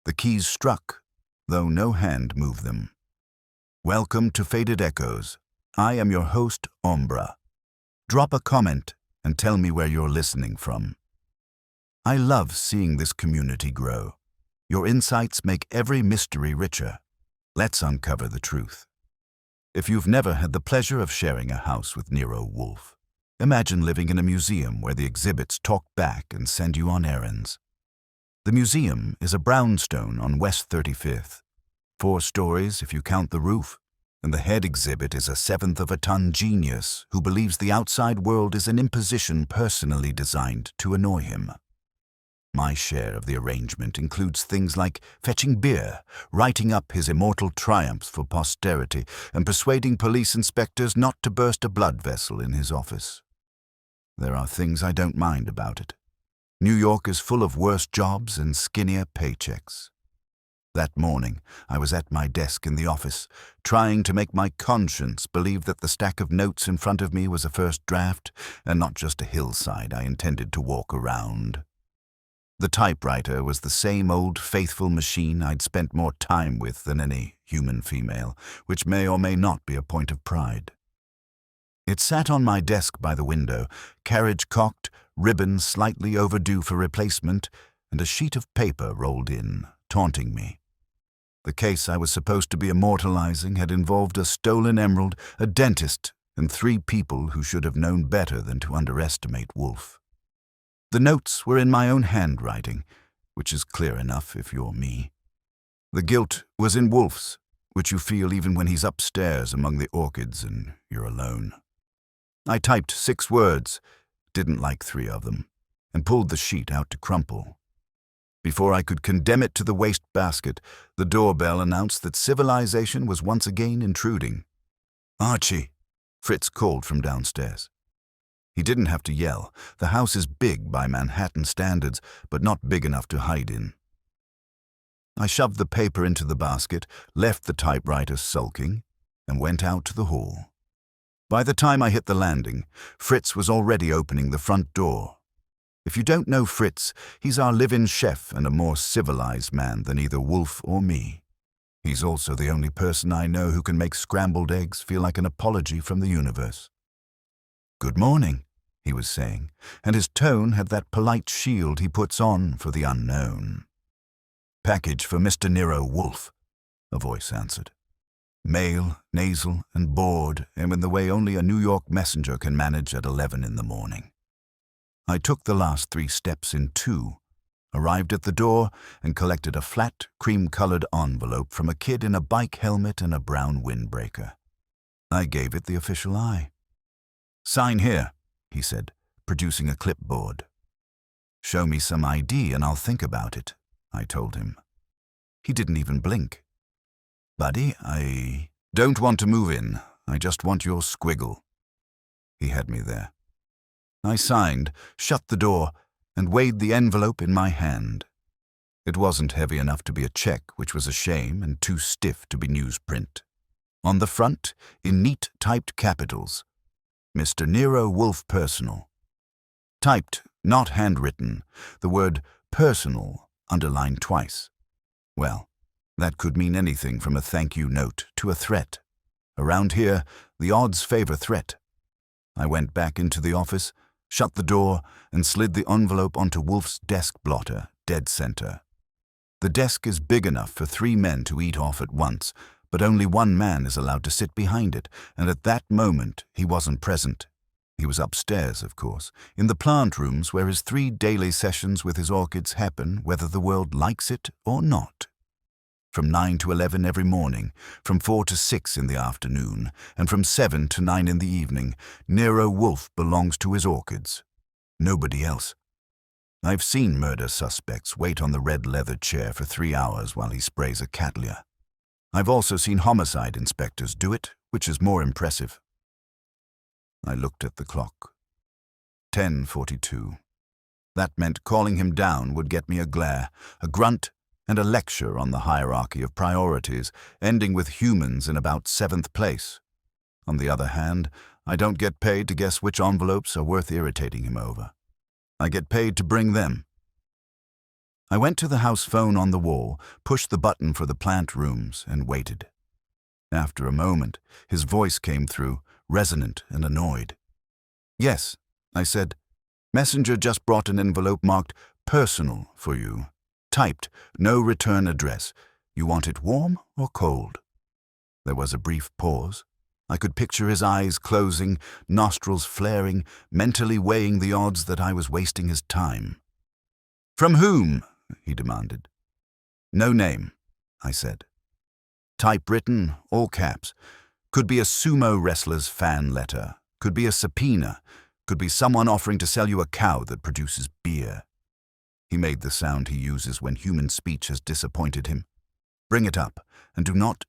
The keys struck, though no hand moved them. Welcome to Faded Echoes. I am your host, Ombra. Drop a comment and tell me where you're listening from. I love seeing this community grow. Your insights make every mystery richer. Let's uncover the truth. If you've never had the pleasure of sharing a house with Nero Wolfe, imagine living in a museum where the exhibits talk back and send you on errands. The museum is a brownstone on West 35th. 4 stories if you count the roof, and the head exhibit is a 1/7 genius who believes the outside world is an imposition personally designed to annoy him. My share of the arrangement includes things like fetching beer, writing up his immortal triumphs for posterity, and persuading police inspectors not to burst a blood vessel in his office. There are things I don't mind about it. New York is full of worse jobs and skinnier paychecks. That morning, I was at my desk in the office, trying to make my conscience believe that the stack of notes in front of me was a first draft and not just a hillside I intended to walk around. The typewriter was the same old faithful machine I'd spent more time with than any human female, which may or may not be a point of pride. It sat on my desk by the window, carriage cocked, ribbon slightly overdue for replacement, and a sheet of paper rolled in, taunting me. The case I was supposed to be immortalizing had involved a stolen emerald, a dentist, and 3 people who should have known better than to underestimate Wolfe. The notes were in my own handwriting, which is clear enough if you're me. The guilt was in Wolfe's, which you feel even when he's upstairs among the orchids and you're alone. I typed 6 words, didn't like 3 of them, and pulled the sheet out to crumple. Before I could condemn it to the wastebasket, the doorbell announced that civilization was once again intruding. "Archie," Fritz called from downstairs. He didn't have to yell. The house is big by Manhattan standards, but not big enough to hide in. I shoved the paper into the basket, left the typewriter sulking, and went out to the hall. By the time I hit the landing, Fritz was already opening the front door. If you don't know Fritz, he's our live-in chef and a more civilized man than either Wolfe or me. He's also the only person I know who can make scrambled eggs feel like an apology from the universe. "Good morning," he was saying, and his tone had that polite shield he puts on for the unknown. "Package for Mr. Nero Wolfe," a voice answered. Male, nasal, and bored, and in the way only a New York messenger can manage at 11 in the morning. I took the last 3 steps in 2, arrived at the door, and collected a flat, cream-colored envelope from a kid in a bike helmet and a brown windbreaker. I gave it the official eye. "Sign here," he said, producing a clipboard. "Show me some ID and I'll think about it," I told him. He didn't even blink. "Buddy, I don't want to move in. I just want your squiggle." He had me there. I signed, shut the door, and weighed the envelope in my hand. It wasn't heavy enough to be a check, which was a shame, and too stiff to be newsprint. On the front, in neat typed capitals, Mr. Nero Wolfe Personal. Typed, not handwritten, the word personal underlined twice. Well, that could mean anything from a thank you note to a threat. Around here, the odds favor threat. I went back into the office, shut the door, and slid the envelope onto Wolfe's desk blotter, dead center. The desk is big enough for 3 men to eat off at once, but only 1 man is allowed to sit behind it, and at that moment he wasn't present. He was upstairs, of course, in the plant rooms where his 3 daily sessions with his orchids happen whether the world likes it or not. From 9 to 11 every morning, from 4 to 6 in the afternoon, and from 7 to 9 in the evening, Nero Wolfe belongs to his orchids. Nobody else. I've seen murder suspects wait on the red leather chair for 3 hours while he sprays a cattleya. I've also seen homicide inspectors do it, which is more impressive. I looked at the clock. 10:42. That meant calling him down would get me a glare, a grunt, and a lecture on the hierarchy of priorities, ending with humans in about 7th place. On the other hand, I don't get paid to guess which envelopes are worth irritating him over. I get paid to bring them. I went to the house phone on the wall, pushed the button for the plant rooms, and waited. After a moment, his voice came through, resonant and annoyed. "Yes," I said. "Messenger just brought an envelope marked personal for you. Typed, no return address. You want it warm or cold?" There was a brief pause. I could picture his eyes closing, nostrils flaring, mentally weighing the odds that I was wasting his time. "From whom?" he demanded. "No name," I said. "Typewritten, all caps. Could be a sumo wrestler's fan letter. Could be a subpoena. Could be someone offering to sell you a cow that produces beer." He made the sound he uses when human speech has disappointed him. "Bring it up, and do not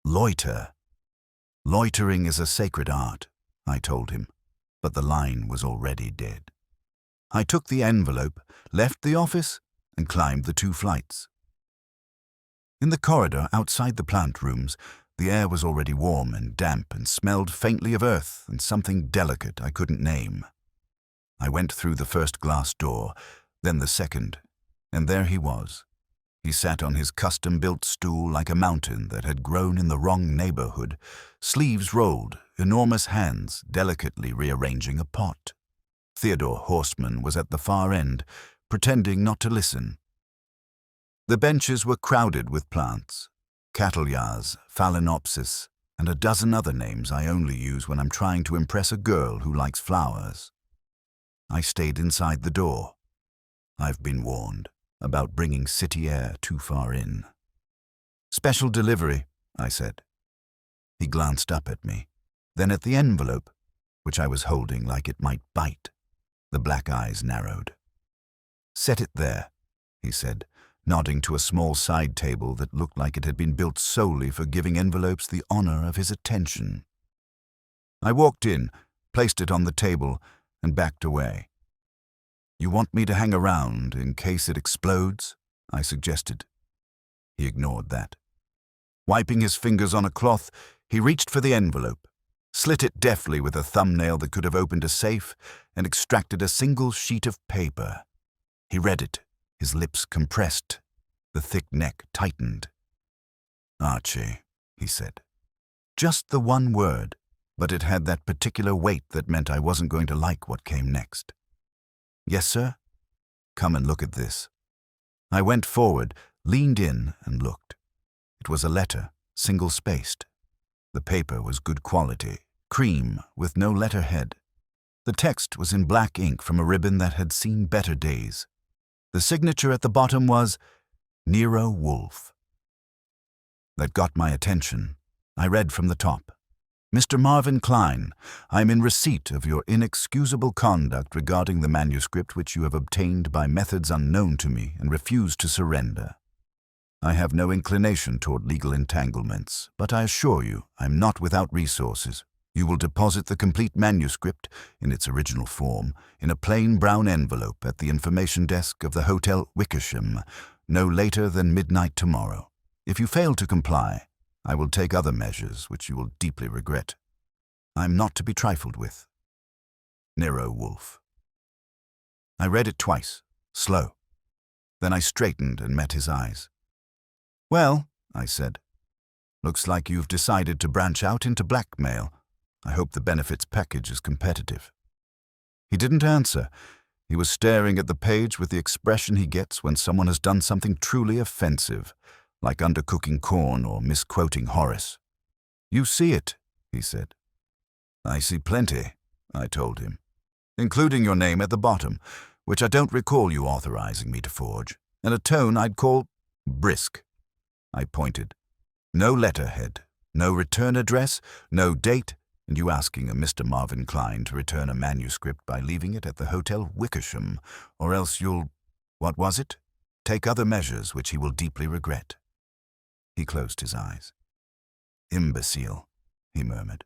loiter." "Loitering is a sacred art," I told him, but the line was already dead. I took the envelope, left the office, and climbed the 2 flights. In the corridor outside the plant rooms, the air was already warm and damp and smelled faintly of earth and something delicate I couldn't name. I went through the first glass door, then the second, and there he was. He sat on his custom-built stool like a mountain that had grown in the wrong neighborhood, sleeves rolled, enormous hands delicately rearranging a pot. Theodore Horseman was at the far end, pretending not to listen. The benches were crowded with plants, cattleyas, phalaenopsis, and a dozen other names I only use when I'm trying to impress a girl who likes flowers. I stayed inside the door. I've been warned about bringing city air too far in. "Special delivery," I said. He glanced up at me, then at the envelope, which I was holding like it might bite. The black eyes narrowed. "Set it there," he said, nodding to a small side table that looked like it had been built solely for giving envelopes the honor of his attention. I walked in, placed it on the table, and backed away. "You want me to hang around in case it explodes?" I suggested. He ignored that. Wiping his fingers on a cloth, he reached for the envelope, slit it deftly with a thumbnail that could have opened a safe, and extracted a single sheet of paper. He read it, his lips compressed, the thick neck tightened. "Archie," he said. Just the one word, but it had that particular weight that meant I wasn't going to like what came next. "Yes, sir?" "Come and look at this." I went forward, leaned in, and looked. It was a letter, single-spaced. The paper was good quality, cream, with no letterhead. The text was in black ink from a ribbon that had seen better days. The signature at the bottom was Nero Wolfe. That got my attention. I read from the top. "Mr. Marvin Klein, I am in receipt of your inexcusable conduct regarding the manuscript which you have obtained by methods unknown to me and refuse to surrender. I have no inclination toward legal entanglements, but I assure you I am not without resources. You will deposit the complete manuscript, in its original form, in a plain brown envelope at the information desk of the Hotel Wickersham, no later than midnight tomorrow. If you fail to comply, I will take other measures which you will deeply regret. I am not to be trifled with. Nero Wolfe." I read it twice, slow. Then I straightened and met his eyes. "Well," I said, "looks like you've decided to branch out into blackmail. I hope the benefits package is competitive." He didn't answer. He was staring at the page with the expression he gets when someone has done something truly offensive, like undercooking corn or misquoting Horace. "You see it," he said. "I see plenty," I told him, "including your name at the bottom, which I don't recall you authorizing me to forge, and a tone I'd call brisk." I pointed. "No letterhead, no return address, no date, and you asking a Mr. Marvin Klein to return a manuscript by leaving it at the Hotel Wickersham, or else you'll, what was it? Take other measures which he will deeply regret." He closed his eyes. "Imbecile," he murmured.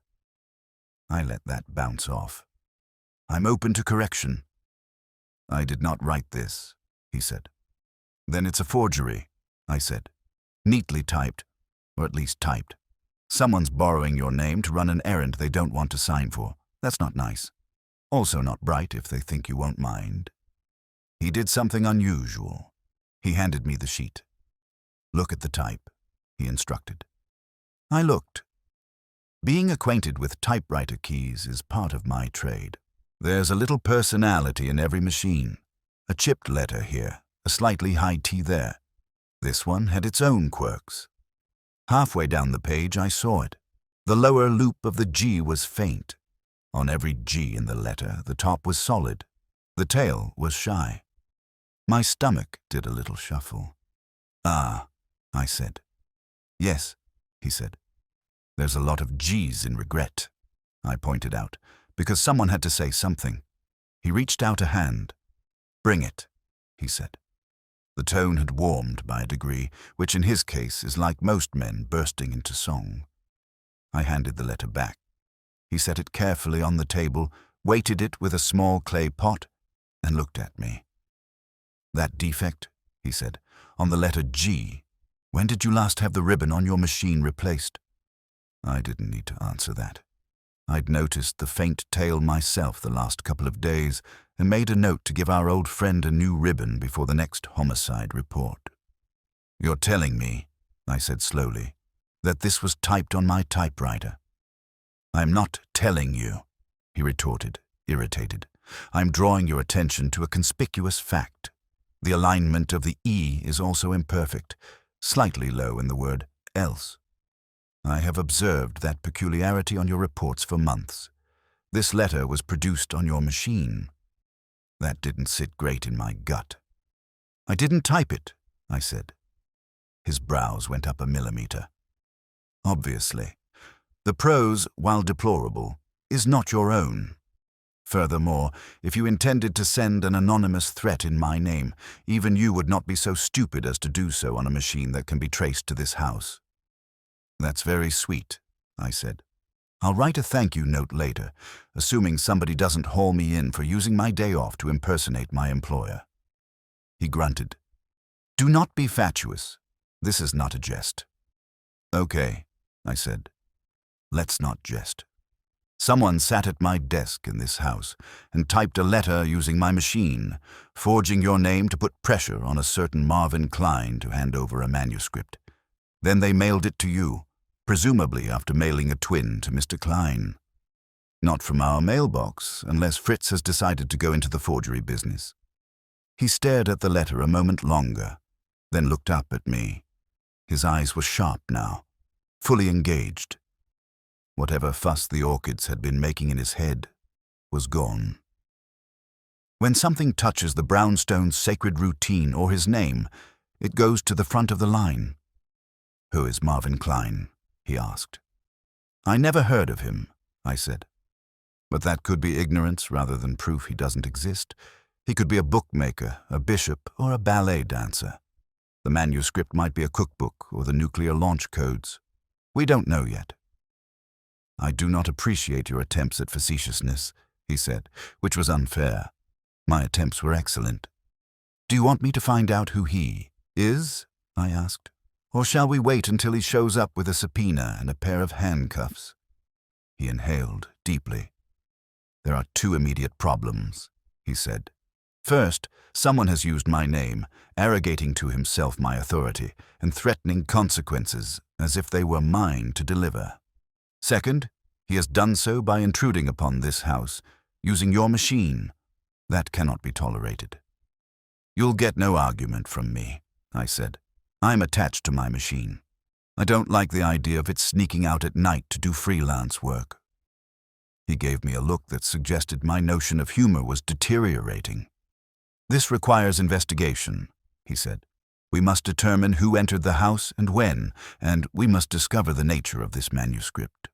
I let that bounce off. "I'm open to correction." "I did not write this," he said. "Then it's a forgery," I said. "Neatly typed, or at least typed. Someone's borrowing your name to run an errand they don't want to sign for. That's not nice. Also not bright if they think you won't mind." He did something unusual. He handed me the sheet. "Look at the type," he instructed. I looked. Being acquainted with typewriter keys is part of my trade. There's a little personality in every machine. A chipped letter here, a slightly high T there. This one had its own quirks. Halfway down the page I saw it. The lower loop of the G was faint. On every G in the letter, the top was solid. The tail was shy. My stomach did a little shuffle. "Ah," I said. "Yes," he said. "There's a lot of G's in regret," I pointed out, because someone had to say something. He reached out a hand. "Bring it," he said. The tone had warmed by a degree, which in his case is like most men bursting into song. I handed the letter back. He set it carefully on the table, weighted it with a small clay pot, and looked at me. "That defect," he said, "on the letter G. When did you last have the ribbon on your machine replaced?" I didn't need to answer that. I'd noticed the faint tail myself the last couple of days and made a note to give our old friend a new ribbon before the next homicide report. "You're telling me," I said slowly, "that this was typed on my typewriter." "I'm not telling you," he retorted, irritated. "I'm drawing your attention to a conspicuous fact. The alignment of the E is also imperfect, slightly low in the word else. I have observed that peculiarity on your reports for months. This letter was produced on your machine. That didn't sit great in my gut." "I didn't type it," I said. His brows went up a millimeter. "Obviously. The prose, while deplorable, is not your own. Furthermore, if you intended to send an anonymous threat in my name, even you would not be so stupid as to do so on a machine that can be traced to this house." "That's very sweet," I said. "I'll write a thank you note later, assuming somebody doesn't haul me in for using my day off to impersonate my employer." He grunted. "Do not be fatuous. This is not a jest." "Okay," I said. "Let's not jest. Someone sat at my desk in this house and typed a letter using my machine, forging your name to put pressure on a certain Marvin Klein to hand over a manuscript. Then they mailed it to you, presumably after mailing a twin to Mr. Klein. Not from our mailbox, unless Fritz has decided to go into the forgery business." He stared at the letter a moment longer, then looked up at me. His eyes were sharp now, fully engaged. Whatever fuss the orchids had been making in his head was gone. When something touches the brownstone's sacred routine or his name, it goes to the front of the line. "Who is Marvin Klein?" he asked. "I never heard of him," I said. "But that could be ignorance rather than proof he doesn't exist. He could be a bookmaker, a bishop, or a ballet dancer. The manuscript might be a cookbook or the nuclear launch codes. We don't know yet." "I do not appreciate your attempts at facetiousness," he said, which was unfair. My attempts were excellent. "Do you want me to find out who he is?" I asked. "Or shall we wait until he shows up with a subpoena and a pair of handcuffs?" He inhaled deeply. "There are two immediate problems," he said. "First, someone has used my name, arrogating to himself my authority and threatening consequences as if they were mine to deliver. Second, he has done so by intruding upon this house, using your machine. That cannot be tolerated." "You'll get no argument from me," I said. "I'm attached to my machine. I don't like the idea of it sneaking out at night to do freelance work." He gave me a look that suggested my notion of humor was deteriorating. "This requires investigation," he said. "We must determine who entered the house and when, and we must discover the nature of this manuscript.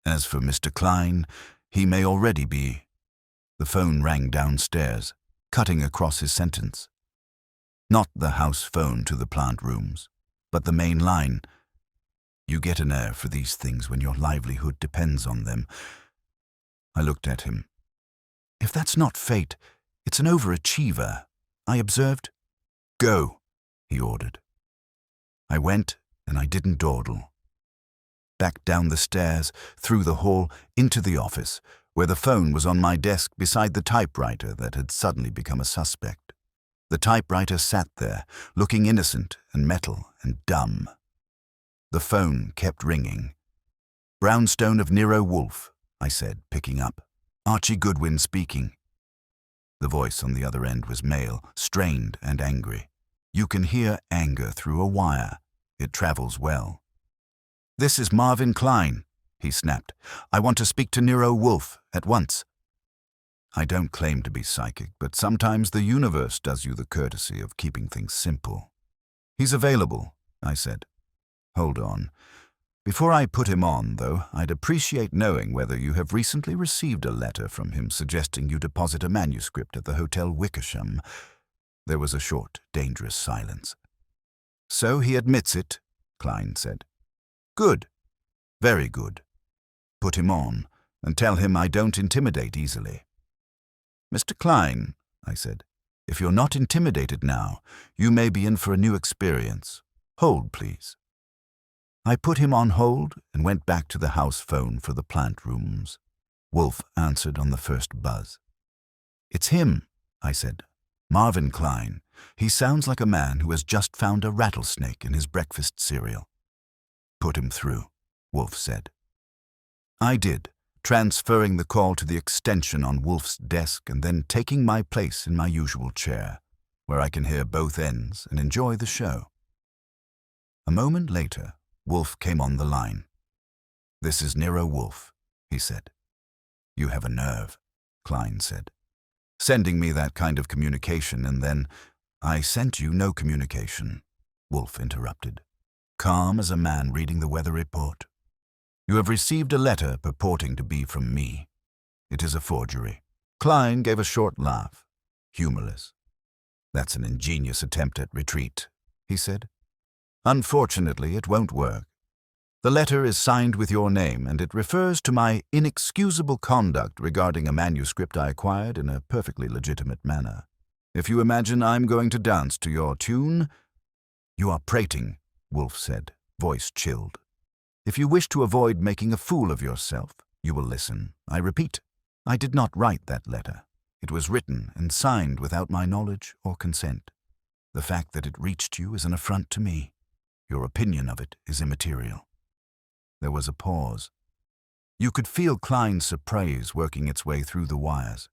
As for Mr. Klein, he may already be—" The phone rang downstairs, cutting across his sentence. Not the house phone to the plant rooms, but the main line. You get an air for these things when your livelihood depends on them. I looked at him. "If that's not fate, it's an overachiever," I observed. "Go," he ordered. I went, and I didn't dawdle. Back down the stairs, through the hall, into the office, where the phone was on my desk beside the typewriter that had suddenly become a suspect. The typewriter sat there, looking innocent and metal and dumb. The phone kept ringing. "Brownstone of Nero Wolfe," I said, picking up. "Archie Goodwin speaking." The voice on the other end was male, strained and angry. You can hear anger through a wire. It travels well. "This is Marvin Klein," he snapped. "I want to speak to Nero Wolfe at once." I don't claim to be psychic, but sometimes the universe does you the courtesy of keeping things simple. "He's available," I said. "Hold on. Before I put him on, though, I'd appreciate knowing whether you have recently received a letter from him suggesting you deposit a manuscript at the Hotel Wickersham." There was a short, dangerous silence. "So he admits it," Klein said. "Good. Very good. Put him on, and tell him I don't intimidate easily." "Mr. Klein," I said, "if you're not intimidated now, you may be in for a new experience. Hold, please." I put him on hold and went back to the house phone for the plant rooms. Wolfe answered on the first buzz. "It's him," I said. "Marvin Klein. He sounds like a man who has just found a rattlesnake in his breakfast cereal." "Put him through," Wolfe said. I did, transferring the call to the extension on Wolfe's desk and then taking my place in my usual chair, where I can hear both ends and enjoy the show. A moment later, Wolfe came on the line. "This is Nero Wolfe," he said. "You have a nerve," Klein said. "Sending me that kind of communication and then—" "I sent you no communication," Wolfe interrupted, calm as a man reading the weather report. "You have received a letter purporting to be from me. It is a forgery." Klein gave a short laugh, humorless. "That's an ingenious attempt at retreat," he said. "Unfortunately, it won't work. The letter is signed with your name, and it refers to my inexcusable conduct regarding a manuscript I acquired in a perfectly legitimate manner. If you imagine I'm going to dance to your tune—" "You are prating," Wolfe said, voice chilled. "If you wish to avoid making a fool of yourself, you will listen. I repeat, I did not write that letter. It was written and signed without my knowledge or consent. The fact that it reached you is an affront to me. Your opinion of it is immaterial." There was a pause. You could feel Klein's surprise working its way through the wires.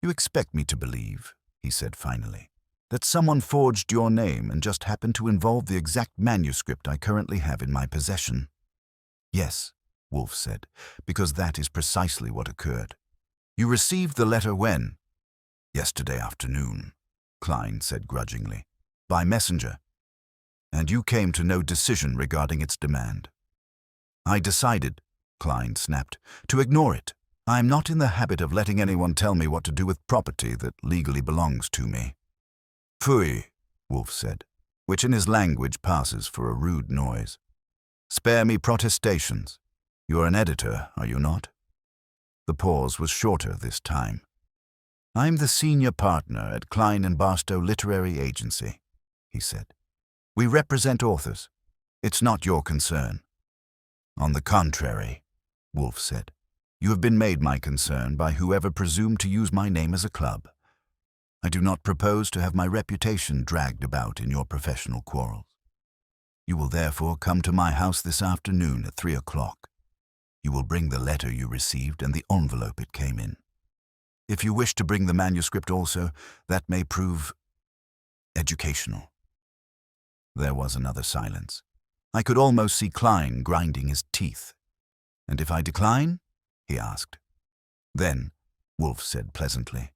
"You expect me to believe," he said finally, "that someone forged your name and just happened to involve the exact manuscript I currently have in my possession?" "Yes," Wolfe said, "because that is precisely what occurred." "You received the letter when?" "Yesterday afternoon," Klein said grudgingly. "By messenger." "And you came to no decision regarding its demand?" "I decided," Klein snapped, "to ignore it. I am not in the habit of letting anyone tell me what to do with property that legally belongs to me." "Phooey," Wolfe said, which in his language passes for a rude noise. "Spare me protestations. You're an editor, are you not?" The pause was shorter this time. "I'm the senior partner at Klein & Barstow Literary Agency," he said. "We represent authors. It's not your concern." "On the contrary," Wolfe said, "you have been made my concern by whoever presumed to use my name as a club. I do not propose to have my reputation dragged about in your professional quarrels. You will therefore come to my house this afternoon at 3 o'clock. You will bring the letter you received and the envelope it came in. If you wish to bring the manuscript also, that may prove educational." There was another silence. I could almost see Klein grinding his teeth. "And if I decline?" he asked. "Then," Wolfe said pleasantly,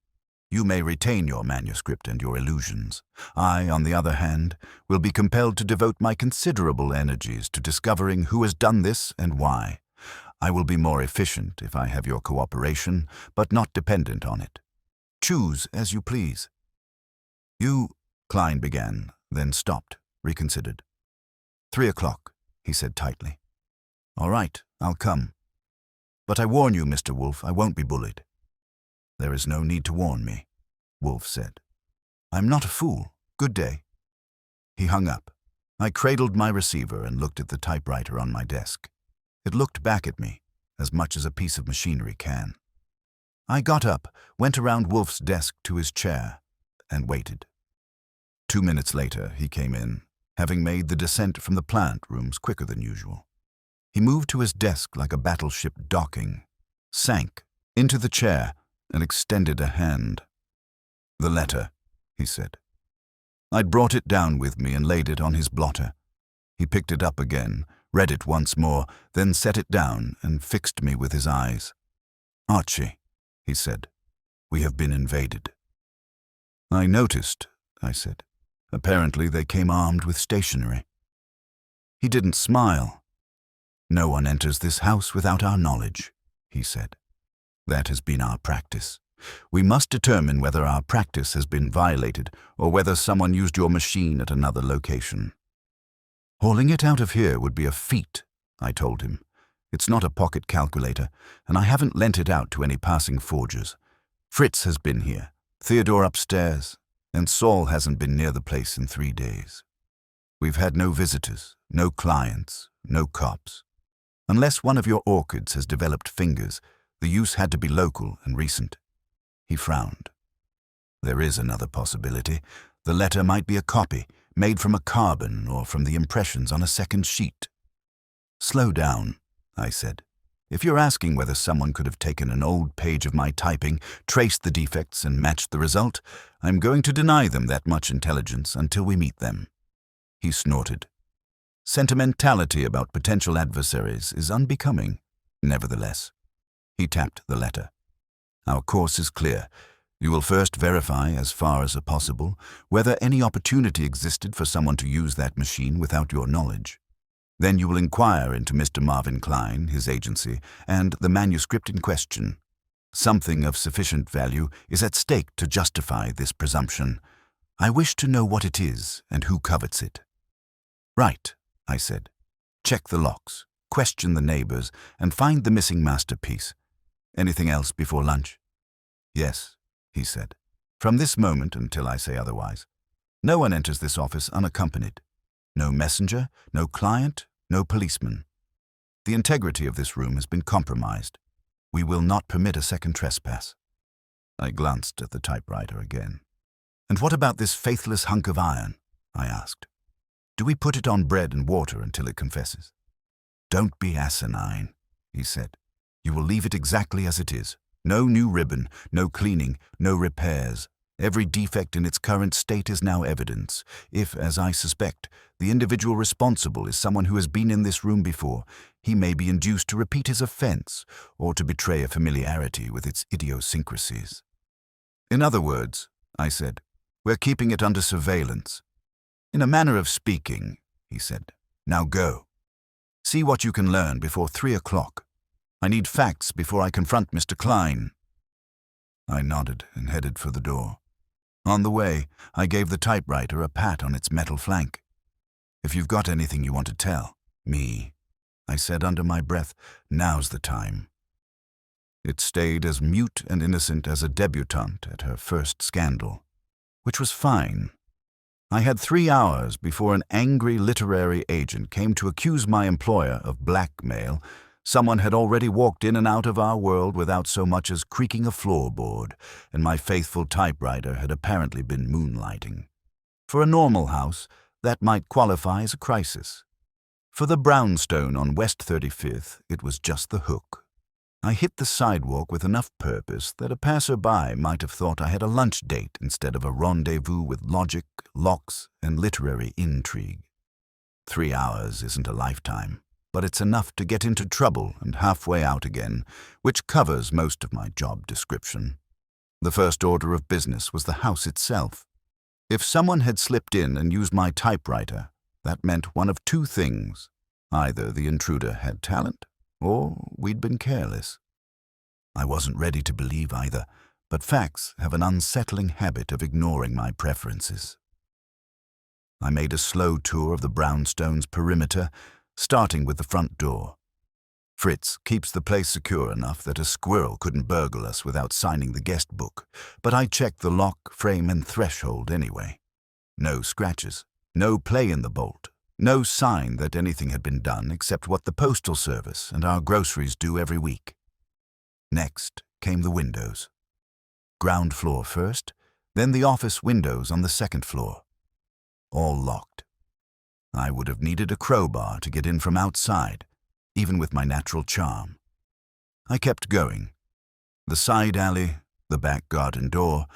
"you may retain your manuscript and your illusions. I, on the other hand, will be compelled to devote my considerable energies to discovering who has done this and why. I will be more efficient if I have your cooperation, but not dependent on it. Choose as you please." "You—" Klein began, then stopped, reconsidered. 3 o'clock, he said tightly. "All right, I'll come. But I warn you, Mr. Wolfe, I won't be bullied." "There is no need to warn me," Wolfe said. "I'm not a fool. Good day." He hung up. I cradled my receiver and looked at the typewriter on my desk. It looked back at me, as much as a piece of machinery can. I got up, went around Wolfe's desk to his chair, and waited. 2 minutes later, he came in, having made the descent from the plant rooms quicker than usual. He moved to his desk like a battleship docking, sank into the chair, and extended a hand. "The letter," he said. I'd brought it down with me and laid it on his blotter. He picked it up again, read it once more, then set it down and fixed me with his eyes. "Archie," he said, "we have been invaded." "I noticed," I said. "Apparently they came armed with stationery." He didn't smile. "No one enters this house without our knowledge," he said. "That has been our practice. We must determine whether our practice has been violated or whether someone used your machine at another location." "Hauling it out of here would be a feat," I told him. "It's not a pocket calculator, and I haven't lent it out to any passing forgers. Fritz has been here, Theodore upstairs, and Saul hasn't been near the place in 3 days. We've had no visitors, no clients, no cops. Unless one of your orchids has developed fingers, the use had to be local and recent." He frowned. "There is another possibility. The letter might be a copy, made from a carbon or from the impressions on a second sheet." "Slow down," I said. "If you're asking whether someone could have taken an old page of my typing, traced the defects, and matched the result, I'm going to deny them that much intelligence until we meet them." He snorted. "Sentimentality about potential adversaries is unbecoming, nevertheless." He tapped the letter. "Our course is clear. You will first verify, as far as possible, whether any opportunity existed for someone to use that machine without your knowledge. Then you will inquire into Mr. Marvin Klein, his agency, and the manuscript in question. Something of sufficient value is at stake to justify this presumption. I wish to know what it is and who covets it." "Right," I said. "Check the locks, question the neighbors, and find the missing masterpiece. Anything else before lunch?" "Yes," he said. "From this moment until I say otherwise. No one enters this office unaccompanied. No messenger, no client, no policeman. The integrity of this room has been compromised. We will not permit a second trespass." I glanced at the typewriter again. "And what about this faithless hunk of iron?" I asked. "Do we put it on bread and water until it confesses?" "Don't be asinine," he said. "You will leave it exactly as it is. No new ribbon, no cleaning, no repairs. Every defect in its current state is now evidence. If, as I suspect, the individual responsible is someone who has been in this room before, he may be induced to repeat his offense or to betray a familiarity with its idiosyncrasies." "In other words," I said, "we're keeping it under surveillance." "In a manner of speaking," he said. "Now go. See what you can learn before 3 o'clock. I need facts before I confront Mr. Klein." I nodded and headed for the door. On the way, I gave the typewriter a pat on its metal flank. "If you've got anything you want to tell me," I said under my breath, "now's the time." It stayed as mute and innocent as a debutante at her first scandal, which was fine. I had 3 hours before an angry literary agent came to accuse my employer of blackmail. Someone had already walked in and out of our world without so much as creaking a floorboard, and my faithful typewriter had apparently been moonlighting. For a normal house, that might qualify as a crisis. For the brownstone on West 35th, it was just the hook. I hit the sidewalk with enough purpose that a passer-by might have thought I had a lunch date instead of a rendezvous with logic, locks, and literary intrigue. 3 hours isn't a lifetime, but it's enough to get into trouble and halfway out again, which covers most of my job description. The first order of business was the house itself. If someone had slipped in and used my typewriter, that meant one of 2 things. Either the intruder had talent, or we'd been careless. I wasn't ready to believe either, but facts have an unsettling habit of ignoring my preferences. I made a slow tour of the brownstone's perimeter, starting with the front door. Fritz keeps the place secure enough that a squirrel couldn't burgle us without signing the guest book, but I checked the lock, frame, and threshold anyway. No scratches, no play in the bolt, no sign that anything had been done except what the postal service and our groceries do every week. Next came the windows. Ground floor first, then the office windows on the second floor. all locked. I would have needed a crowbar to get in from outside, even with my natural charm. I kept going. The side alley, the back garden door,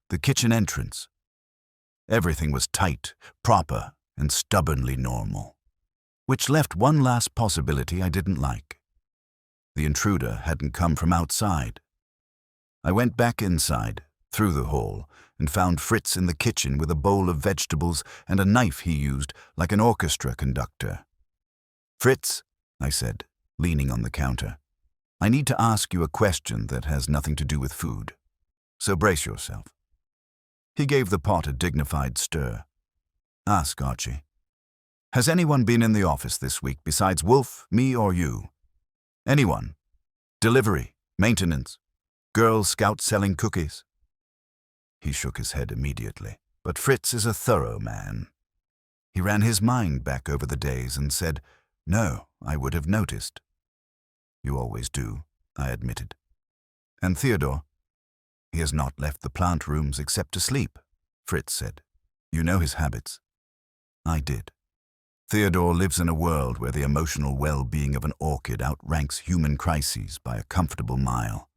the kitchen entrance. Everything was tight, proper, and stubbornly normal, which left one last possibility I didn't like. The intruder hadn't come from outside. I went back inside, through the hall, and found Fritz in the kitchen with a bowl of vegetables and a knife he used like an orchestra conductor. "Fritz," I said, leaning on the counter, "I need to ask you a question that has nothing to do with food. So brace yourself." He gave the pot a dignified stir. "Ask, Archie. Has anyone been in the office this week besides Wolfe, me, or you? Anyone? Delivery, maintenance, Girl Scout selling cookies?" He shook his head immediately, but Fritz is a thorough man. He ran his mind back over the days and said, "No, I would have noticed." "You always do," I admitted. "And Theodore?" "He has not left the plant rooms except to sleep," Fritz said. "You know his habits." I did. Theodore lives in a world where the emotional well-being of an orchid outranks human crises by a comfortable mile.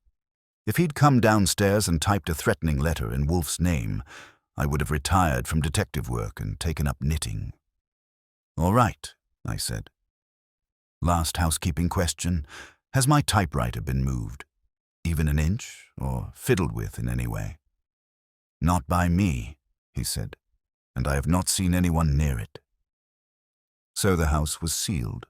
If he'd come downstairs and typed a threatening letter in Wolfe's name, I would have retired from detective work and taken up knitting. "All right," I said. "Last housekeeping question. Has my typewriter been moved? Even an inch, or fiddled with in any way?" "Not by me," he said, "and I have not seen anyone near it." So the house was sealed.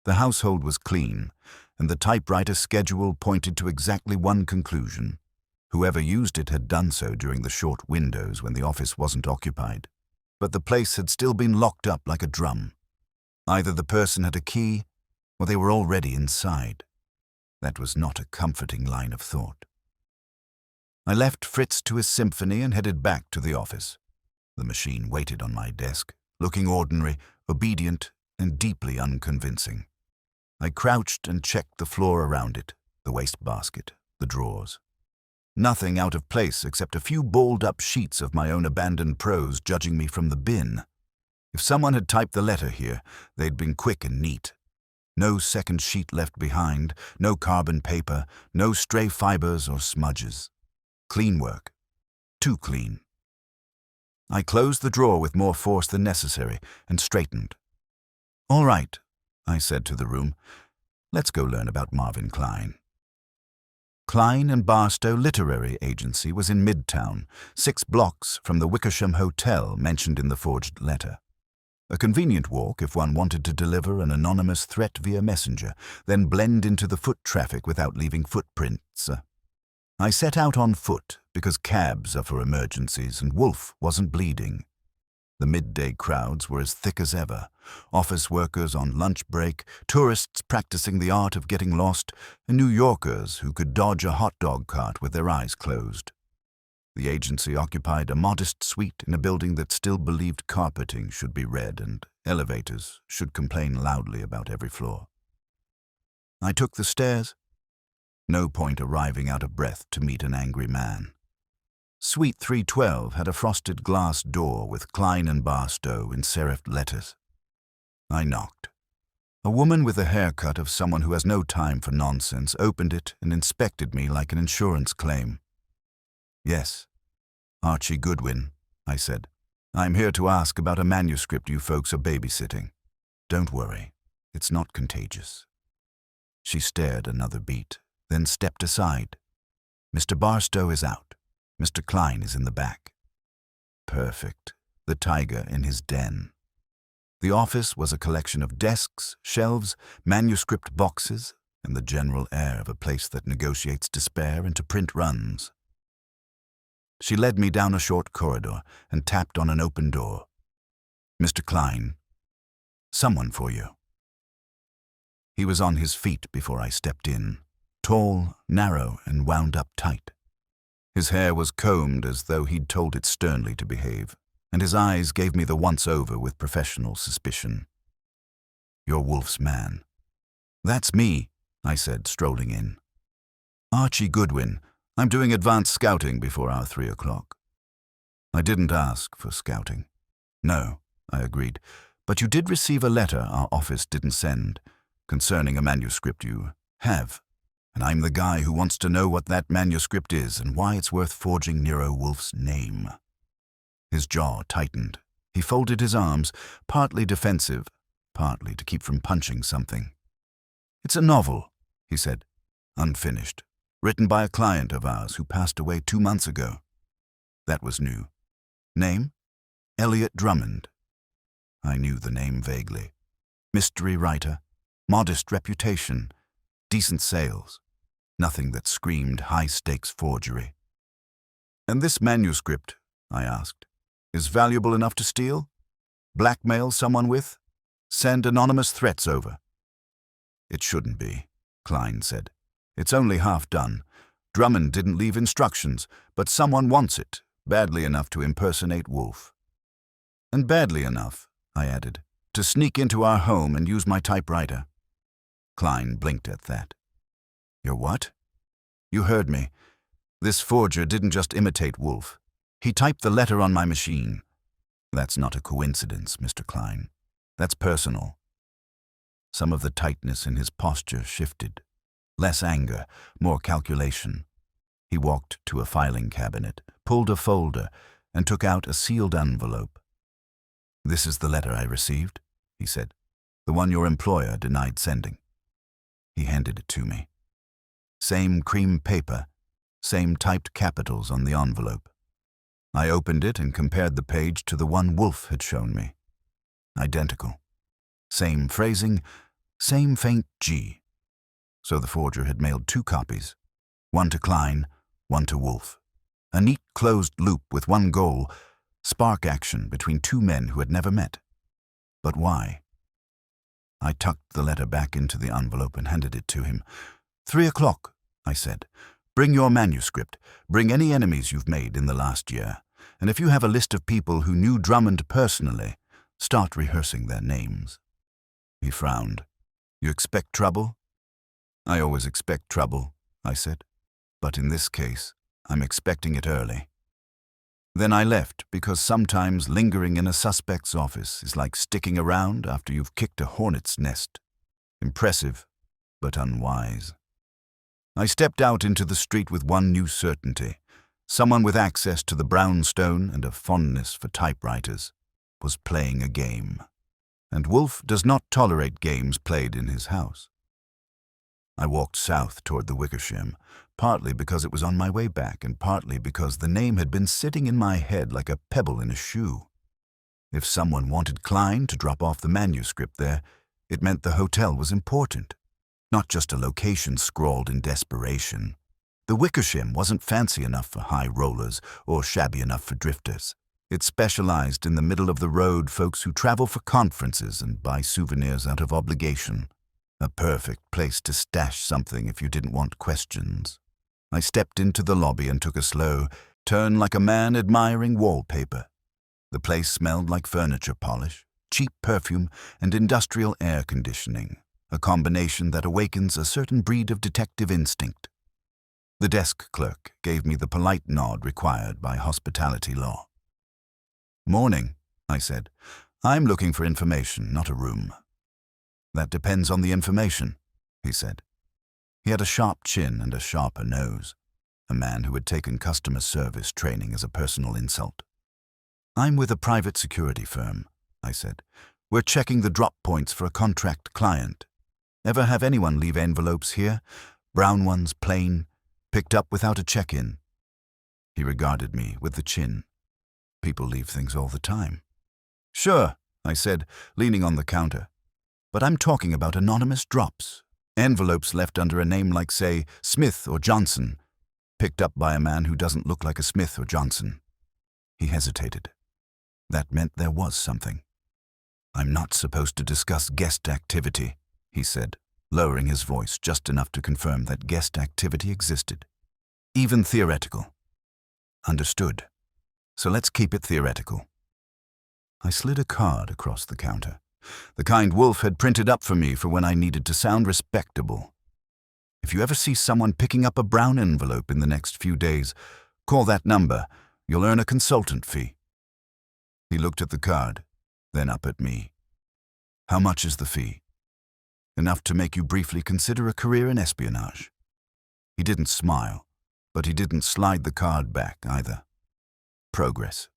The household was clean, and the typewriter schedule pointed to exactly one conclusion. Whoever used it had done so during the short windows when the office wasn't occupied. But the place had still been locked up like a drum. Either the person had a key, or they were already inside. That was not a comforting line of thought. I left Fritz to his symphony and headed back to the office. The machine waited on my desk, looking ordinary, obedient, and deeply unconvincing. I crouched and checked the floor around it, the wastebasket, the drawers. Nothing out of place except a few balled-up sheets of my own abandoned prose judging me from the bin. If someone had typed the letter here, they'd been quick and neat. No second sheet left behind, no carbon paper, no stray fibers or smudges. Clean work. Too clean. I closed the drawer with more force than necessary and straightened. "All right," I said to the room. "Let's go learn about Marvin Klein." Klein and Barstow Literary Agency was in Midtown, 6 blocks from the Wickersham Hotel mentioned in the forged letter. A convenient walk if one wanted to deliver an anonymous threat via messenger, then blend into the foot traffic without leaving footprints. I set out on foot because cabs are for emergencies and Wolfe wasn't bleeding. The midday crowds were as thick as ever, office workers on lunch break, tourists practicing the art of getting lost, and New Yorkers who could dodge a hot dog cart with their eyes closed. The agency occupied a modest suite in a building that still believed carpeting should be red and elevators should complain loudly about every floor. I took the stairs. No point arriving out of breath to meet an angry man. Suite 312 had a frosted glass door with Klein and Barstow in serifed letters. I knocked. A woman with the haircut of someone who has no time for nonsense opened it and inspected me like an insurance claim. "Yes, Archie Goodwin," I said. "I'm here to ask about a manuscript you folks are babysitting. Don't worry, it's not contagious." She stared another beat, then stepped aside. "Mr. Barstow is out. Mr. Klein is in the back." Perfect. The tiger in his den. The office was a collection of desks, shelves, manuscript boxes, and the general air of a place that negotiates despair into print runs. She led me down a short corridor and tapped on an open door. "Mr. Klein, someone for you." He was on his feet before I stepped in, tall, narrow, and wound up tight. His hair was combed as though he'd told it sternly to behave, and his eyes gave me the once-over with professional suspicion. "You're Wolfe's man." "That's me," I said, strolling in. "Archie Goodwin. I'm doing advanced scouting before our 3 o'clock. I didn't ask for scouting. No, I agreed. But you did receive a letter our office didn't send, concerning a manuscript you have. And I'm the guy who wants to know what that manuscript is and why it's worth forging Nero Wolfe's name. His jaw tightened. He folded his arms, partly defensive, partly to keep from punching something. It's a novel, he said, unfinished, written by a client of ours who passed away 2 months ago. That was new. Name? Elliot Drummond. I knew the name vaguely. Mystery writer, modest reputation, decent sales. Nothing that screamed high-stakes forgery. And this manuscript, I asked, is valuable enough to steal? Blackmail someone with? Send anonymous threats over? It shouldn't be, Klein said. It's only half done. Drummond didn't leave instructions, but someone wants it, badly enough to impersonate Wolfe. And badly enough, I added, to sneak into our home and use my typewriter. Klein blinked at that. Your what? You heard me. This forger didn't just imitate Wolfe. He typed the letter on my machine. That's not a coincidence, Mr. Klein. That's personal. Some of the tightness in his posture shifted. Less anger, more calculation. He walked to a filing cabinet, pulled a folder, and took out a sealed envelope. This is the letter I received, he said. The one your employer denied sending. He handed it to me. Same cream paper, same typed capitals on the envelope. I opened it and compared the page to the one Wolfe had shown me. Identical. Same phrasing, same faint G. So the forger had mailed 2 copies, one to Klein, one to Wolfe. A neat closed loop with one goal, spark action between 2 men who had never met. But why? I tucked the letter back into the envelope and handed it to him. 3 o'clock, I said. Bring your manuscript. Bring any enemies you've made in the last year. And if you have a list of people who knew Drummond personally, start rehearsing their names. He frowned. You expect trouble? I always expect trouble, I said. But in this case, I'm expecting it early. Then I left because sometimes lingering in a suspect's office is like sticking around after you've kicked a hornet's nest. Impressive, but unwise. I stepped out into the street with one new certainty. Someone with access to the brownstone and a fondness for typewriters was playing a game. And Wolfe does not tolerate games played in his house. I walked south toward the Wickersham, partly because it was on my way back and partly because the name had been sitting in my head like a pebble in a shoe. If someone wanted Klein to drop off the manuscript there, it meant the hotel was important, not just a location scrawled in desperation. The Wickersham wasn't fancy enough for high rollers or shabby enough for drifters. It specialized in the middle-of-the-road folks who travel for conferences and buy souvenirs out of obligation. A perfect place to stash something if you didn't want questions. I stepped into the lobby and took a slow turn like a man admiring wallpaper. The place smelled like furniture polish, cheap perfume, and industrial air conditioning, a combination that awakens a certain breed of detective instinct. The desk clerk gave me the polite nod required by hospitality law. Morning, I said. I'm looking for information, not a room. That depends on the information, he said. He had a sharp chin and a sharper nose, a man who had taken customer service training as a personal insult. I'm with a private security firm, I said. We're checking the drop points for a contract client. Ever have anyone leave envelopes here? Brown ones, plain, picked up without a check-in. He regarded me with the chin. People leave things all the time. Sure, I said, leaning on the counter. But I'm talking about anonymous drops. Envelopes left under a name like, say, Smith or Johnson, picked up by a man who doesn't look like a Smith or Johnson. He hesitated. That meant there was something. I'm not supposed to discuss guest activity, he said, lowering his voice just enough to confirm that guest activity existed. Even theoretical. Understood. So let's keep it theoretical. I slid a card across the counter, the kind Wolfe had printed up for me for when I needed to sound respectable. If you ever see someone picking up a brown envelope in the next few days, call that number. You'll earn a consultant fee. He looked at the card, then up at me. "How much is the fee?" "Enough to make you briefly consider a career in espionage." He didn't smile, but he didn't slide the card back either. Progress.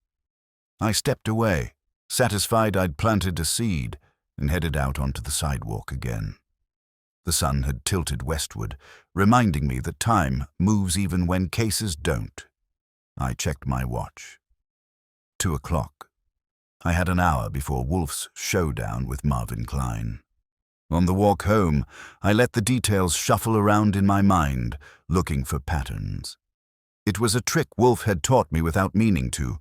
I stepped away, satisfied I'd planted a seed, and headed out onto the sidewalk again. The sun had tilted westward, reminding me that time moves even when cases don't. I checked my watch. 2:00. I had an hour before Wolfe's showdown with Marvin Klein. On the walk home, I let the details shuffle around in my mind, looking for patterns. It was a trick Wolfe had taught me without meaning to.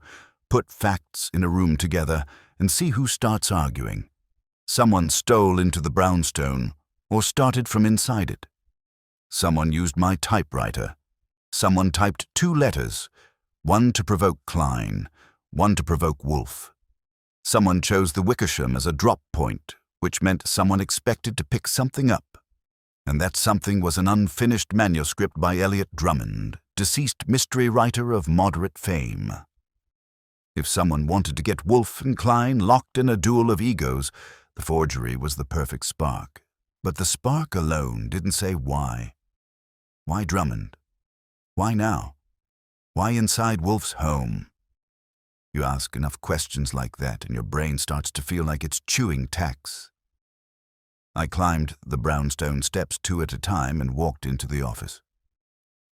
Put facts in a room together and see who starts arguing. Someone stole into the brownstone or started from inside it. Someone used my typewriter. Someone typed 2 letters, one to provoke Klein, one to provoke Wolfe. Someone chose the Wickersham as a drop point, which meant someone expected to pick something up. And that something was an unfinished manuscript by Elliot Drummond, deceased mystery writer of moderate fame. If someone wanted to get Wolfe and Klein locked in a duel of egos, the forgery was the perfect spark. But the spark alone didn't say why. Why Drummond? Why now? Why inside Wolfe's home? You ask enough questions like that and your brain starts to feel like it's chewing tacks. I climbed the brownstone steps 2 at a time and walked into the office.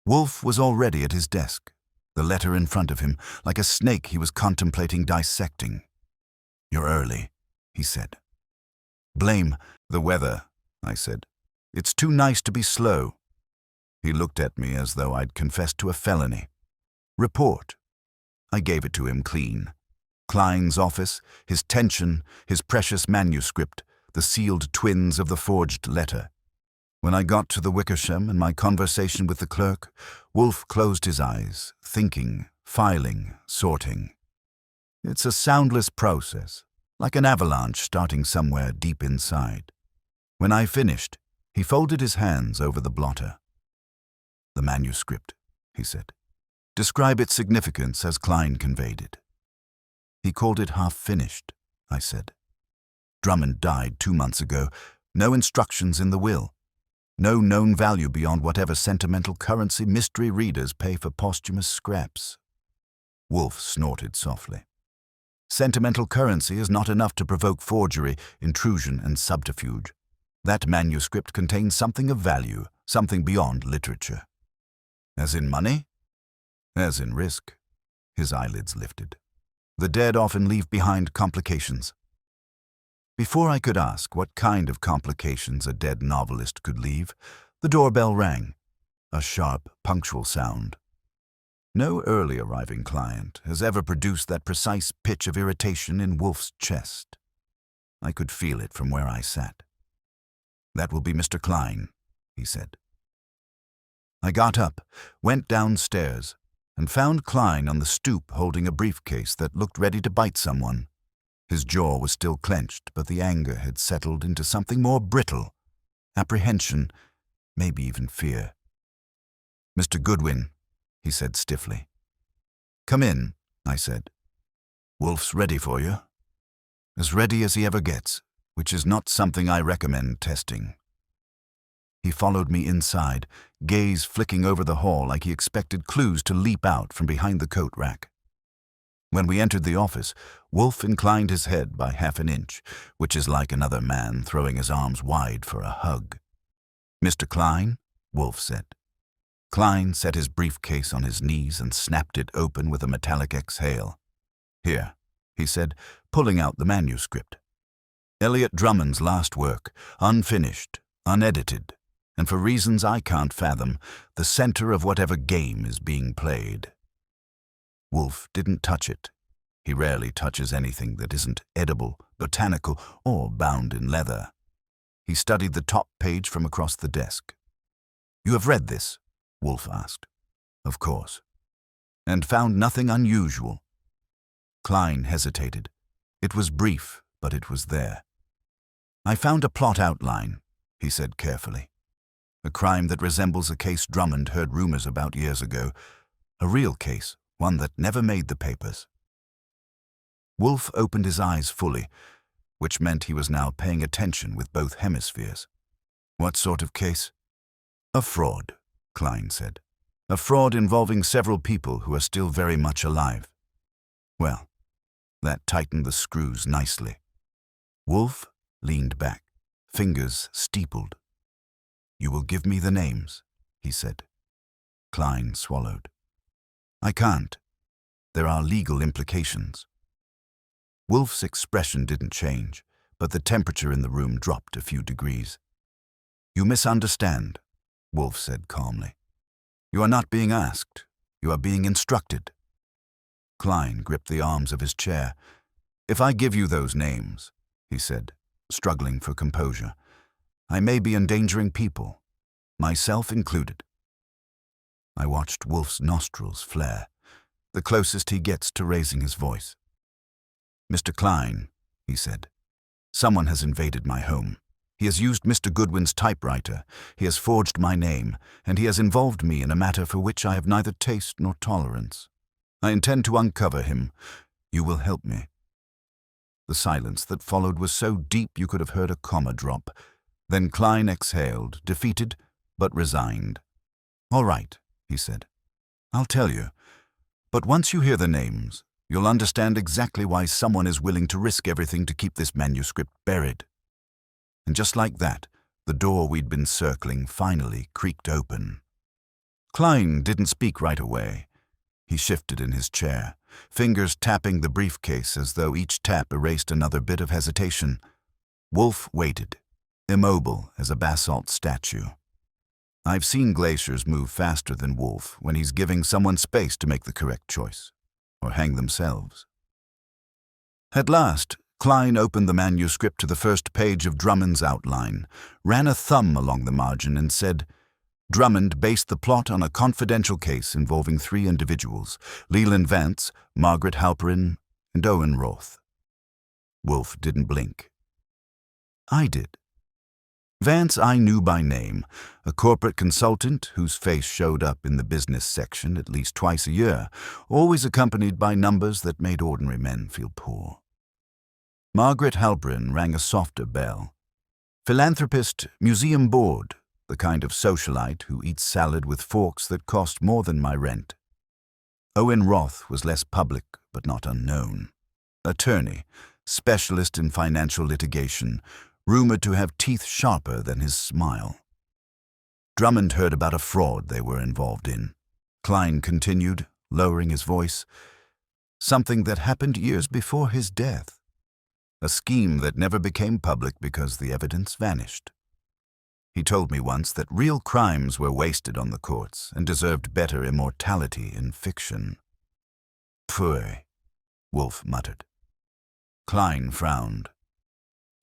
Wolfe was already at his desk, the letter in front of him, like a snake he was contemplating dissecting. "You're early," he said. "Blame the weather," I said. "It's too nice to be slow." He looked at me as though I'd confessed to a felony. "Report." I gave it to him clean. Klein's office, his tension, his precious manuscript, the sealed twins of the forged letter. When I got to the Wickersham and my conversation with the clerk, Wolfe closed his eyes, thinking, filing, sorting. It's a soundless process, like an avalanche starting somewhere deep inside. When I finished, he folded his hands over the blotter. "The manuscript," he said. "Describe its significance as Klein conveyed it." "He called it half-finished," I said. "Drummond died 2 months ago. No instructions in the will. No known value beyond whatever sentimental currency mystery readers pay for posthumous scraps." Wolfe snorted softly. "Sentimental currency is not enough to provoke forgery, intrusion, and subterfuge. That manuscript contains something of value, something beyond literature." "As in money?" "As in risk." His eyelids lifted. "The dead often leave behind complications." Before I could ask what kind of complications a dead novelist could leave, the doorbell rang, a sharp, punctual sound. No early arriving client has ever produced that precise pitch of irritation in Wolfe's chest. I could feel it from where I sat. "That will be Mr. Klein," he said. I got up, went downstairs, and found Klein on the stoop holding a briefcase that looked ready to bite someone. His jaw was still clenched, but the anger had settled into something more brittle. Apprehension, maybe even fear. "Mr. Goodwin," he said stiffly. "Come in," I said. "Wolfe's ready for you." "As ready as he ever gets, which is not something I recommend testing." He followed me inside, gaze flicking over the hall like he expected clues to leap out from behind the coat rack. When we entered the office, Wolfe inclined his head by half an inch, which is like another man throwing his arms wide for a hug. "Mr. Klein?" Wolfe said. Klein set his briefcase on his knees and snapped it open with a metallic exhale. "Here," he said, pulling out the manuscript. "Elliot Drummond's last work, unfinished, unedited, and for reasons I can't fathom, the center of whatever game is being played." Wolfe didn't touch it. He rarely touches anything that isn't edible, botanical, or bound in leather. He studied the top page from across the desk. "You have read this?" Wolfe asked. "Of course." "And found nothing unusual?" Klein hesitated. It was brief, but it was there. "I found a plot outline," he said carefully. "A crime that resembles a case Drummond heard rumors about years ago. A real case, one that never made the papers." Wolfe opened his eyes fully, which meant he was now paying attention with both hemispheres. What sort of case? A fraud, Klein said. A fraud involving several people who are still very much alive. Well, that tightened the screws nicely. Wolfe leaned back, fingers steepled. You will give me the names, he said. Klein swallowed. I can't. There are legal implications. Wolfe's expression didn't change, but the temperature in the room dropped a few degrees. You misunderstand, Wolfe said calmly. You are not being asked. You are being instructed. Klein gripped the arms of his chair. If I give you those names, he said, struggling for composure, I may be endangering people, myself included. I watched Wolfe's nostrils flare, the closest he gets to raising his voice. Mr. Klein, he said, someone has invaded my home. He has used Mr. Goodwin's typewriter, he has forged my name, and he has involved me in a matter for which I have neither taste nor tolerance. I intend to uncover him. You will help me. The silence that followed was so deep you could have heard a comma drop. Then Klein exhaled, defeated but resigned. All right, he said. I'll tell you. But once you hear the names, you'll understand exactly why someone is willing to risk everything to keep this manuscript buried. And just like that, the door we'd been circling finally creaked open. Klein didn't speak right away. He shifted in his chair, fingers tapping the briefcase as though each tap erased another bit of hesitation. Wolfe waited, immobile as a basalt statue. I've seen glaciers move faster than Wolfe when he's giving someone space to make the correct choice, or hang themselves. At last, Klein opened the manuscript to the first page of Drummond's outline, ran a thumb along the margin and said, Drummond based the plot on a confidential case involving 3 individuals, Leland Vance, Margaret Halperin, and Owen Roth. Wolfe didn't blink. I did. Vance I knew by name, a corporate consultant whose face showed up in the business section at least twice a year, always accompanied by numbers that made ordinary men feel poor. Margaret Halperin rang a softer bell. Philanthropist, museum board, the kind of socialite who eats salad with forks that cost more than my rent. Owen Roth was less public but not unknown. Attorney, specialist in financial litigation, rumored to have teeth sharper than his smile. Drummond heard about a fraud they were involved in. Klein continued, lowering his voice. Something that happened years before his death. A scheme that never became public because the evidence vanished. He told me once that real crimes were wasted on the courts and deserved better immortality in fiction. Pfui, Wolfe muttered. Klein frowned.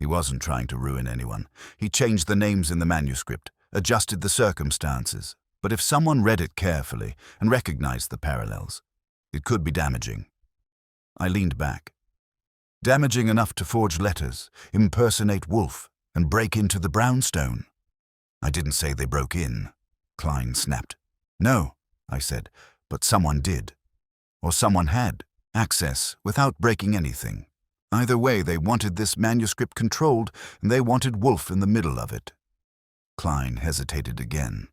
He wasn't trying to ruin anyone. He changed the names in the manuscript, adjusted the circumstances, but if someone read it carefully and recognized the parallels, it could be damaging. I leaned back. Damaging enough to forge letters, impersonate Wolfe, and break into the brownstone. I didn't say they broke in, Klein snapped. No, I said, but someone did. Or someone had access without breaking anything. Either way, they wanted this manuscript controlled, and they wanted Wolfe in the middle of it. Klein hesitated again.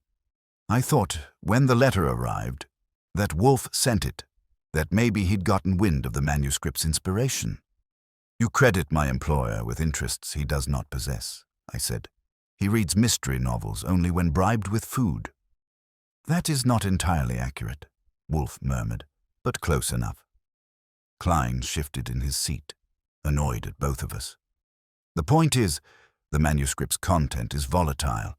I thought, when the letter arrived, that Wolfe sent it, that maybe he'd gotten wind of the manuscript's inspiration. You credit my employer with interests he does not possess, I said. He reads mystery novels only when bribed with food. That is not entirely accurate, Wolfe murmured, but close enough. Klein shifted in his seat, annoyed at both of us. The point is, the manuscript's content is volatile.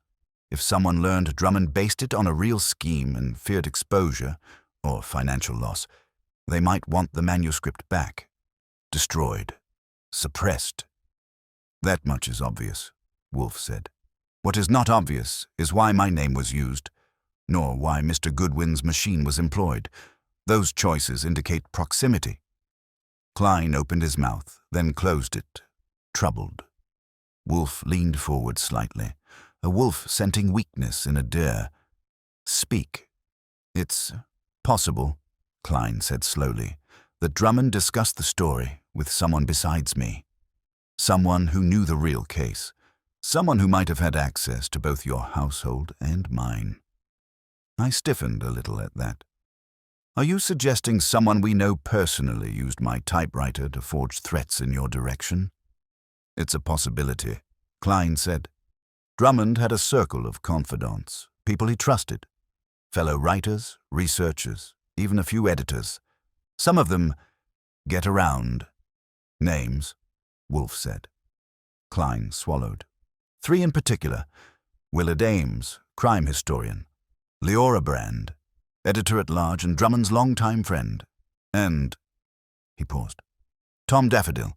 If someone learned Drummond based it on a real scheme and feared exposure, or financial loss, they might want the manuscript back, destroyed, suppressed. That much is obvious, Wolfe said. What is not obvious is why my name was used, nor why Mr. Goodwin's machine was employed. Those choices indicate proximity. Klein opened his mouth, then closed it, troubled. Wolfe leaned forward slightly, a wolf scenting weakness in a deer. Speak. It's possible, Klein said slowly, that Drummond discussed the story with someone besides me. Someone who knew the real case. Someone who might have had access to both your household and mine. I stiffened a little at that. Are you suggesting someone we know personally used my typewriter to forge threats in your direction? It's a possibility, Klein said. Drummond had a circle of confidants, people he trusted. Fellow writers, researchers, even a few editors. Some of them get around. Names, Wolfe said. Klein swallowed. 3 in particular. Willard Ames, crime historian. Leora Brand, editor-at-large and Drummond's longtime friend. And, he paused, Tom Daffodil.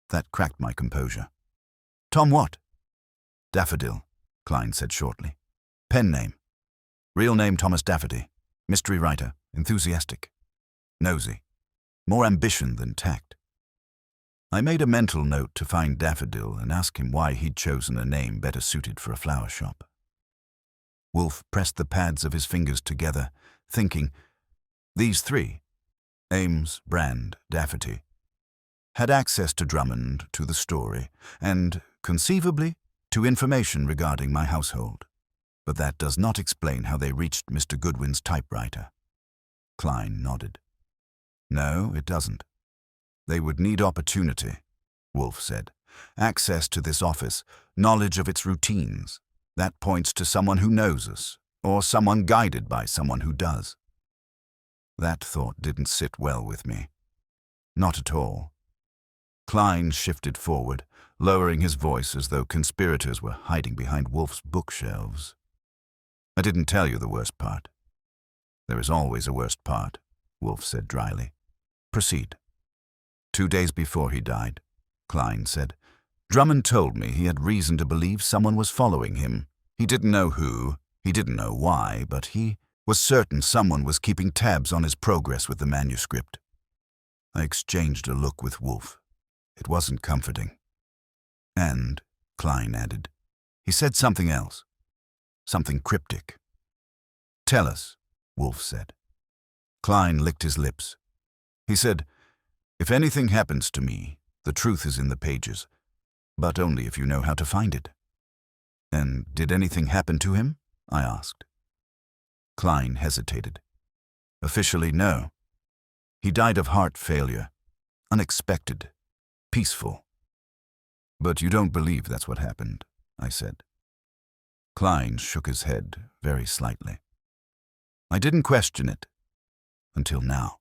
That cracked my composure. Tom what? Daffodil, Klein said shortly. Pen name. Real name Thomas Daffodil. Mystery writer, enthusiastic. Nosy. More ambition than tact. I made a mental note to find Daffodil and ask him why he'd chosen a name better suited for a flower shop. Wolfe pressed the pads of his fingers together, thinking, these 3, Ames, Brand, Daffodil, had access to Drummond, to the story, and, conceivably, to information regarding my household. But that does not explain how they reached Mr. Goodwin's typewriter. Klein nodded. No, it doesn't. They would need opportunity, Wolfe said. Access to this office, knowledge of its routines. That points to someone who knows us, or someone guided by someone who does. That thought didn't sit well with me. Not at all. Klein shifted forward, lowering his voice as though conspirators were hiding behind Wolfe's bookshelves. I didn't tell you the worst part. There is always a worst part, Wolfe said dryly. Proceed. 2 days before he died, Klein said, Drummond told me he had reason to believe someone was following him. He didn't know who, he didn't know why, but he was certain someone was keeping tabs on his progress with the manuscript. I exchanged a look with Wolfe. It wasn't comforting. And, Klein added, he said something else. Something cryptic. Tell us, Wolfe said. Klein licked his lips. He said, if anything happens to me, the truth is in the pages, but only if you know how to find it. And did anything happen to him? I asked. Klein hesitated. Officially, no. He died of heart failure. Unexpected. Peaceful. But you don't believe that's what happened, I said. Klein shook his head very slightly. I didn't question it. Until now.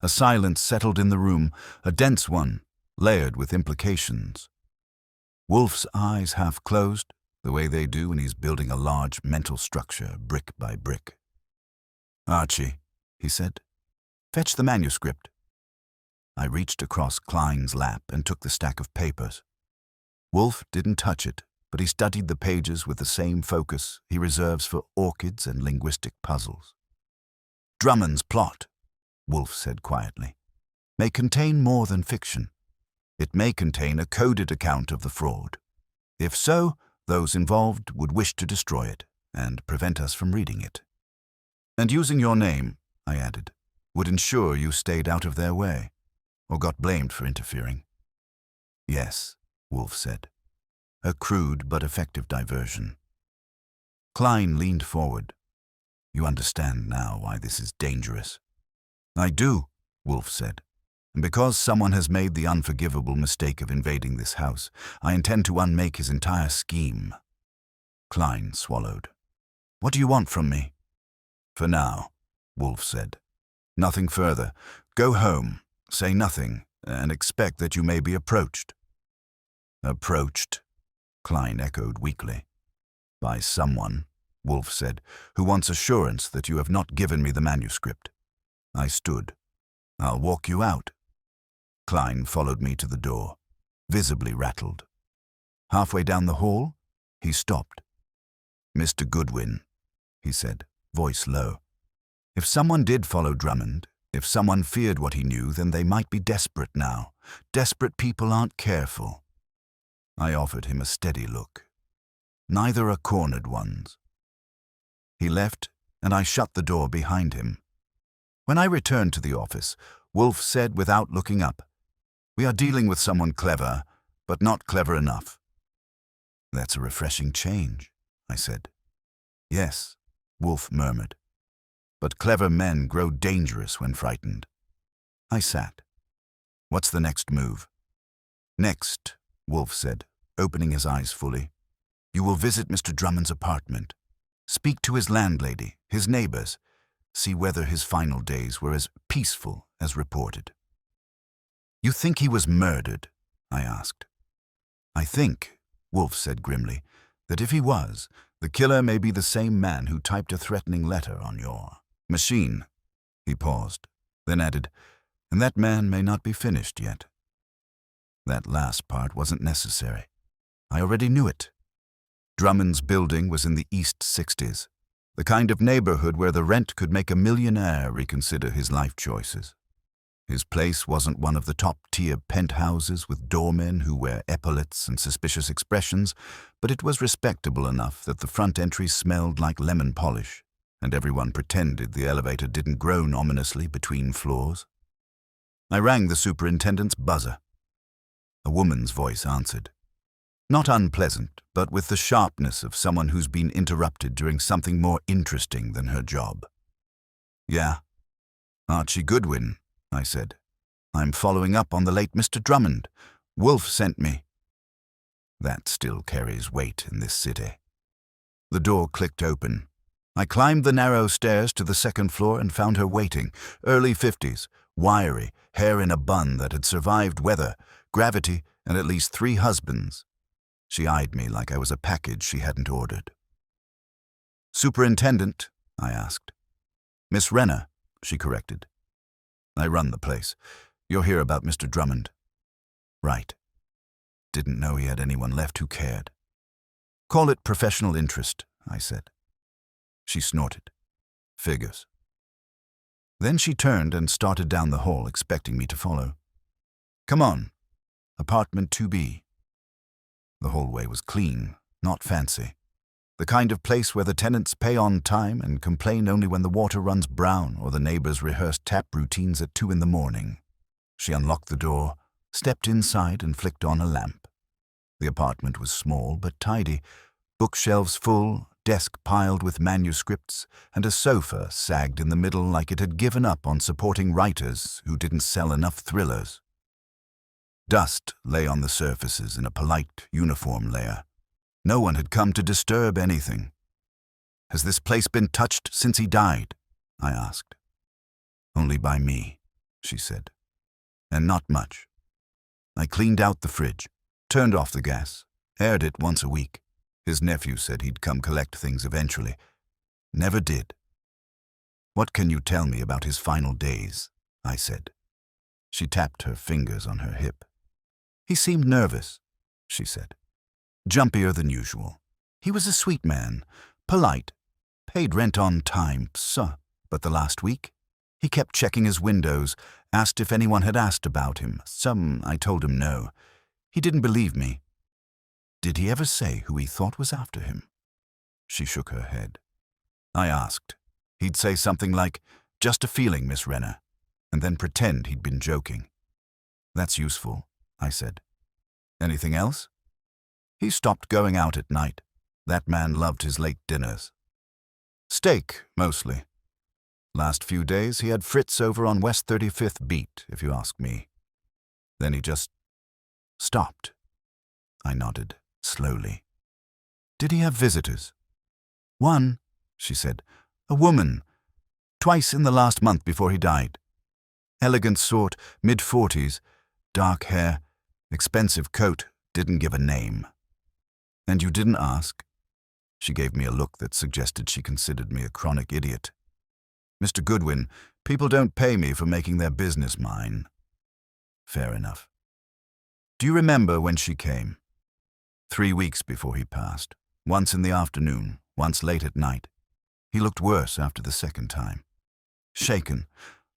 A silence settled in the room, a dense one, layered with implications. Wolfe's eyes half closed, the way they do when he's building a large mental structure, brick by brick. Archie, he said, fetch the manuscript. I reached across Klein's lap and took the stack of papers. Wolfe didn't touch it, but he studied the pages with the same focus he reserves for orchids and linguistic puzzles. Drummond's plot, Wolfe said quietly, may contain more than fiction. It may contain a coded account of the fraud. If so, those involved would wish to destroy it and prevent us from reading it. And using your name, I added, would ensure you stayed out of their way, or got blamed for interfering. Yes, Wolfe said. A crude but effective diversion. Klein leaned forward. You understand now why this is dangerous. I do, Wolfe said. And because someone has made the unforgivable mistake of invading this house, I intend to unmake his entire scheme. Klein swallowed. What do you want from me? For now, Wolfe said. Nothing further. Go home, say nothing, and expect that you may be approached. Approached, Klein echoed weakly. By someone, Wolfe said, who wants assurance that you have not given me the manuscript. I stood. I'll walk you out. Klein followed me to the door, visibly rattled. Halfway down the hall, he stopped. Mr. Goodwin, he said, voice low. If someone did follow Drummond, if someone feared what he knew, then they might be desperate now. Desperate people aren't careful. I offered him a steady look. Neither are cornered ones. He left, and I shut the door behind him. When I returned to the office, Wolfe said without looking up. "We are dealing with someone clever, but not clever enough." "That's a refreshing change," I said. "Yes," Wolfe murmured. "But clever men grow dangerous when frightened." I sat. "What's the next move?" "Next," Wolfe said, opening his eyes fully, "you will visit Mr. Drummond's apartment. Speak to his landlady, his neighbors. See whether his final days were as peaceful as reported." "You think he was murdered?" I asked. "I think," Wolfe said grimly, "that if he was, the killer may be the same man who typed a threatening letter on your machine." He paused, then added, "And that man may not be finished yet." That last part wasn't necessary. I already knew it. Drummond's building was in the East 60s, the kind of neighborhood where the rent could make a millionaire reconsider his life choices. His place wasn't one of the top-tier penthouses with doormen who wear epaulets and suspicious expressions, but it was respectable enough that the front entry smelled like lemon polish, and everyone pretended the elevator didn't groan ominously between floors. I rang the superintendent's buzzer. A woman's voice answered. Not unpleasant, but with the sharpness of someone who's been interrupted during something more interesting than her job. "Yeah, Archie Goodwin," I said. "I'm following up on the late Mr. Drummond. Wolfe sent me." That still carries weight in this city. The door clicked open. I climbed the narrow stairs to the second floor and found her waiting, early 50s, wiry, hair in a bun that had survived weather, gravity, and at least 3 husbands. She eyed me like I was a package she hadn't ordered. "Superintendent?" I asked. "Miss Renner," she corrected. "I run the place. You're here about Mr. Drummond." "Right. Didn't know he had anyone left who cared." "Call it professional interest," I said. She snorted. "Figures." Then she turned and started down the hall, expecting me to follow. "Come on. Apartment 2B. The hallway was clean, not fancy. The kind of place where the tenants pay on time and complain only when the water runs brown or the neighbors rehearse tap routines at 2 in the morning. She unlocked the door, stepped inside and flicked on a lamp. The apartment was small but tidy, bookshelves full, desk piled with manuscripts, and a sofa sagged in the middle like it had given up on supporting writers who didn't sell enough thrillers. Dust lay on the surfaces in a polite uniform layer. No one had come to disturb anything. "Has this place been touched since he died?" I asked. "Only by me," she said. "And not much. I cleaned out the fridge, turned off the gas, aired it once a week. His nephew said he'd come collect things eventually. Never did." "What can you tell me about his final days?" I said. She tapped her fingers on her hip. "He seemed nervous," she said. "Jumpier than usual. He was a sweet man, polite, paid rent on time, but the last week, he kept checking his windows, asked if anyone had asked about him. I told him no. He didn't believe me." "Did he ever say who he thought was after him?" She shook her head. I asked. He'd say something like, "Just a feeling, Miss Renner," and then pretend he'd been joking. "That's useful," I said. "Anything else?" "He stopped going out at night. That man loved his late dinners. Steak, mostly. Last few days he had Fritz over on West 35th Beat, if you ask me. Then he just stopped." I nodded, slowly. "Did he have visitors?" "One," she said. "A woman. Twice in the last month before he died. Elegant sort, mid-40s, dark hair, expensive coat, didn't give a name." "And you didn't ask?" She gave me a look that suggested she considered me a chronic idiot. "Mr. Goodwin, people don't pay me for making their business mine." "Fair enough." "Do you remember when she came?" 3 weeks before he passed. Once in the afternoon, once late at night. He looked worse after the second time. Shaken,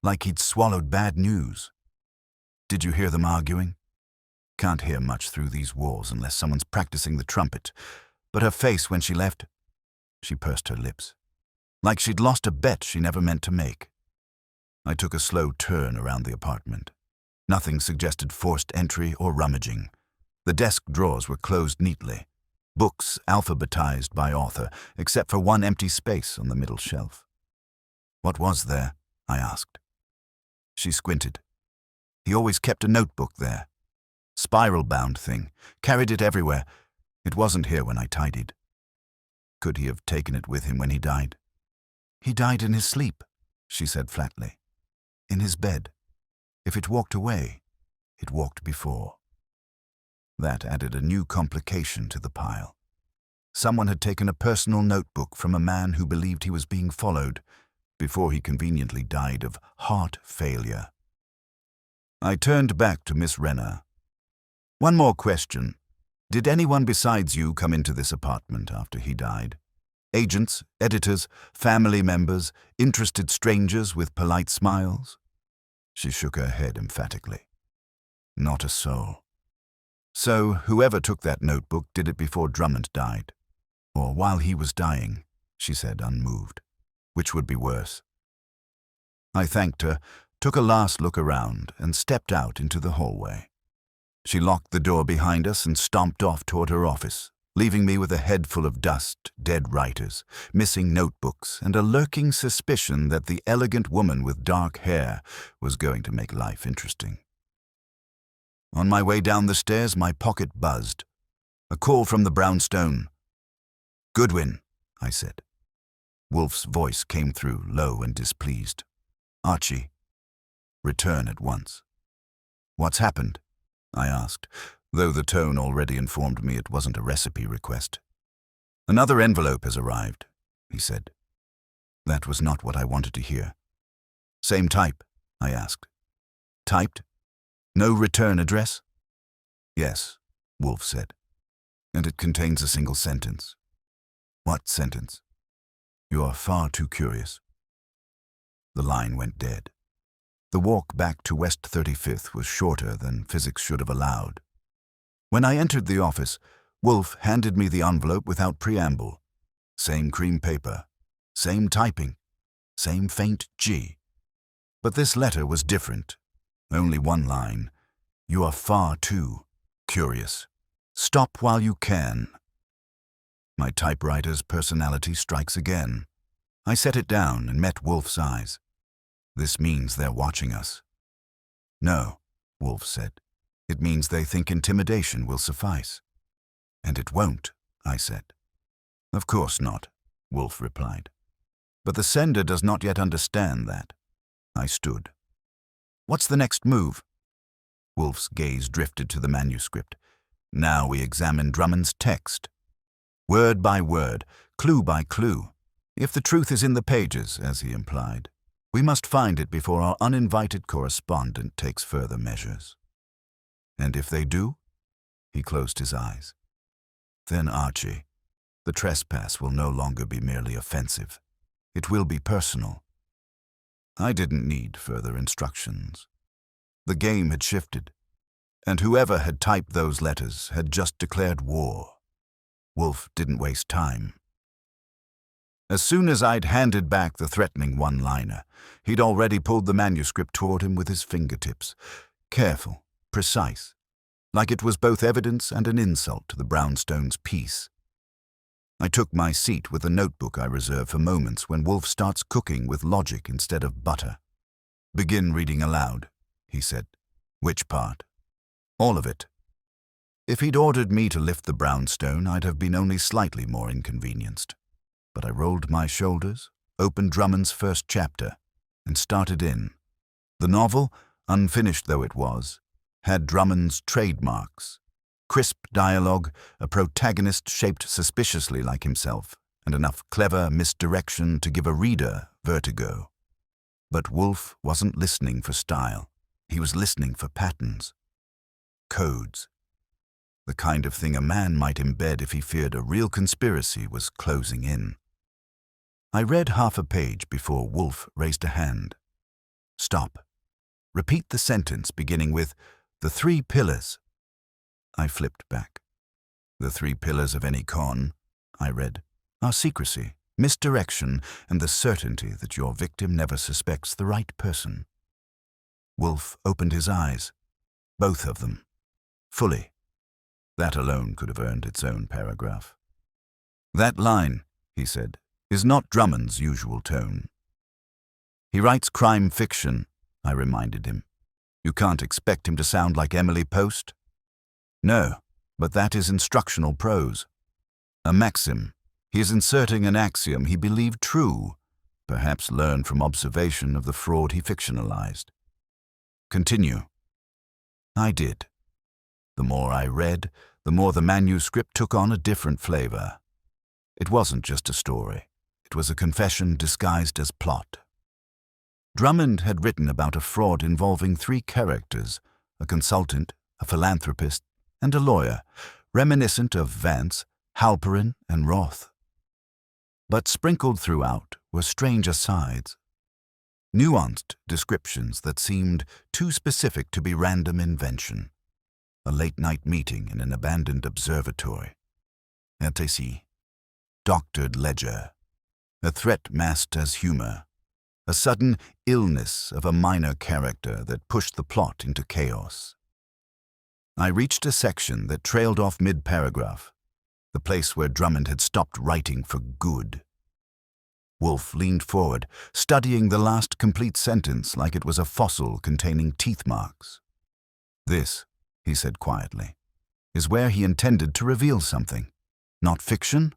like he'd swallowed bad news. "Did you hear them arguing?" "Can't hear much through these walls unless someone's practicing the trumpet. But her face when she left," she pursed her lips, "like she'd lost a bet she never meant to make." I took a slow turn around the apartment. Nothing suggested forced entry or rummaging. The desk drawers were closed neatly, books alphabetized by author, except for one empty space on the middle shelf. "What was there?" I asked. She squinted. "He always kept a notebook there. Spiral-bound thing. Carried it everywhere. It wasn't here when I tidied." "Could he have taken it with him when he died?" "He died in his sleep," she said flatly. "In his bed. If it walked away, it walked before." That added a new complication to the pile. Someone had taken a personal notebook from a man who believed he was being followed before he conveniently died of heart failure. I turned back to Miss Renner. "One more question. Did anyone besides you come into this apartment after he died? Agents, editors, family members, interested strangers with polite smiles?" She shook her head emphatically. "Not a soul." "So whoever took that notebook did it before Drummond died. Or while he was dying," she said, unmoved. "Which would be worse?" I thanked her, took a last look around, and stepped out into the hallway. She locked the door behind us and stomped off toward her office, leaving me with a head full of dust, dead writers, missing notebooks, and a lurking suspicion that the elegant woman with dark hair was going to make life interesting. On my way down the stairs, my pocket buzzed. A call from the brownstone. "Goodwin," I said. Wolfe's voice came through, low and displeased. "Archie, return at once." "What's happened?" I asked, though the tone already informed me it wasn't a recipe request. "Another envelope has arrived," he said. That was not what I wanted to hear. "Same type?" I asked. "Typed? No return address?" "Yes," Wolfe said. "And it contains a single sentence." "What sentence?" "You are far too curious." The line went dead. The walk back to West 35th was shorter than physics should have allowed. When I entered the office, Wolfe handed me the envelope without preamble. Same cream paper, same typing, same faint G. But this letter was different. Only one line. "You are far too curious. Stop while you can." My typewriter's personality strikes again. I set it down and met Wolfe's eyes. "This means they're watching us." "No," Wolfe said. "It means they think intimidation will suffice." "And it won't," I said. "Of course not," Wolfe replied. "But the sender does not yet understand that." I stood. "What's the next move?" Wolfe's gaze drifted to the manuscript. "Now we examine Drummond's text. Word by word, clue by clue. If the truth is in the pages, as he implied, we must find it before our uninvited correspondent takes further measures. And if they do?" He closed his eyes. "Then, Archie, the trespass will no longer be merely offensive. It will be personal." I didn't need further instructions. The game had shifted, and whoever had typed those letters had just declared war. Wolfe didn't waste time. As soon as I'd handed back the threatening one-liner, he'd already pulled the manuscript toward him with his fingertips, careful, precise, like it was both evidence and an insult to the brownstone's peace. I took my seat with the notebook I reserve for moments when Wolfe starts cooking with logic instead of butter. "Begin reading aloud," he said. "Which part?" "All of it." If he'd ordered me to lift the brownstone, I'd have been only slightly more inconvenienced. But I rolled my shoulders, opened Drummond's first chapter, and started in. The novel, unfinished though it was, had Drummond's trademarks. Crisp dialogue, a protagonist shaped suspiciously like himself, and enough clever misdirection to give a reader vertigo. But Wolfe wasn't listening for style. He was listening for patterns. Codes. The kind of thing a man might embed if he feared a real conspiracy was closing in. I read half a page before Wolfe raised a hand. "Stop. Repeat the sentence beginning with, 'The 3 pillars.'" I flipped back. "The 3 pillars of any con," I read, "are secrecy, misdirection, and the certainty that your victim never suspects the right person. Wolfe opened his eyes, both of them, fully. That alone could have earned its own paragraph. "That line," he said, "is not Drummond's usual tone." "He writes crime fiction," I reminded him. "You can't expect him to sound like Emily Post." "No, but that is instructional prose. A maxim. He is inserting an axiom he believed true, perhaps learned from observation of the fraud he fictionalized." "Continue." I did. The more I read, the more the manuscript took on a different flavor. It wasn't just a story. It was a confession disguised as plot. Drummond had written about a fraud involving three characters, a consultant, a philanthropist, and a lawyer, reminiscent of Vance, Halperin, and Roth. But sprinkled throughout were strange asides, nuanced descriptions that seemed too specific to be random invention. A late-night meeting in an abandoned observatory. RTC. Doctored ledger. A threat masked as humor. A sudden illness of a minor character that pushed the plot into chaos. I reached a section that trailed off mid-paragraph, the place where Drummond had stopped writing for good. Wolfe leaned forward, studying the last complete sentence like it was a fossil containing teeth marks. "This," he said quietly, "is where he intended to reveal something. Not fiction,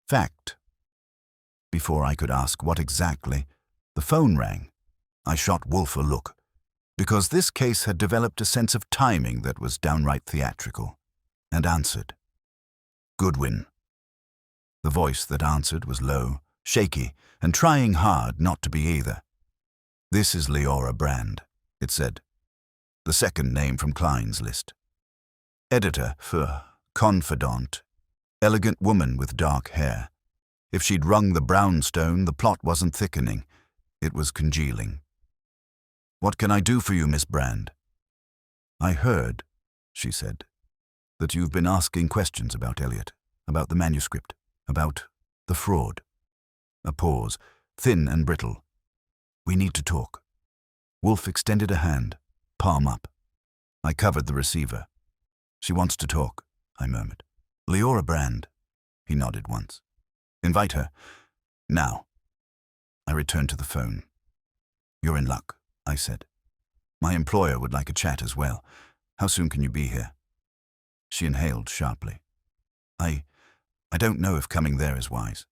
fact." Before I could ask what exactly, the phone rang. I shot Wolfe a look, because this case had developed a sense of timing that was downright theatrical, and answered. "Goodwin." The voice that answered was low, shaky, and trying hard not to be either. "This is Leora Brand," it said, the second name from Klein's list. "Editor for Confidant, elegant woman with dark hair. If she'd wrung the brownstone, the plot wasn't thickening, it was congealing. What can I do for you, Miss Brand?" "I heard," she said, "that you've been asking questions about Elliot, about the manuscript, about the fraud." A pause, thin and brittle. "We need to talk." Wolfe extended a hand, palm up. I covered the receiver. "She wants to talk," I murmured. "Leora Brand." He nodded once. "Invite her. Now." I returned to the phone. "You're in luck," I said. "My employer would like a chat as well. How soon can you be here?" She inhaled sharply. I don't know if coming there is wise."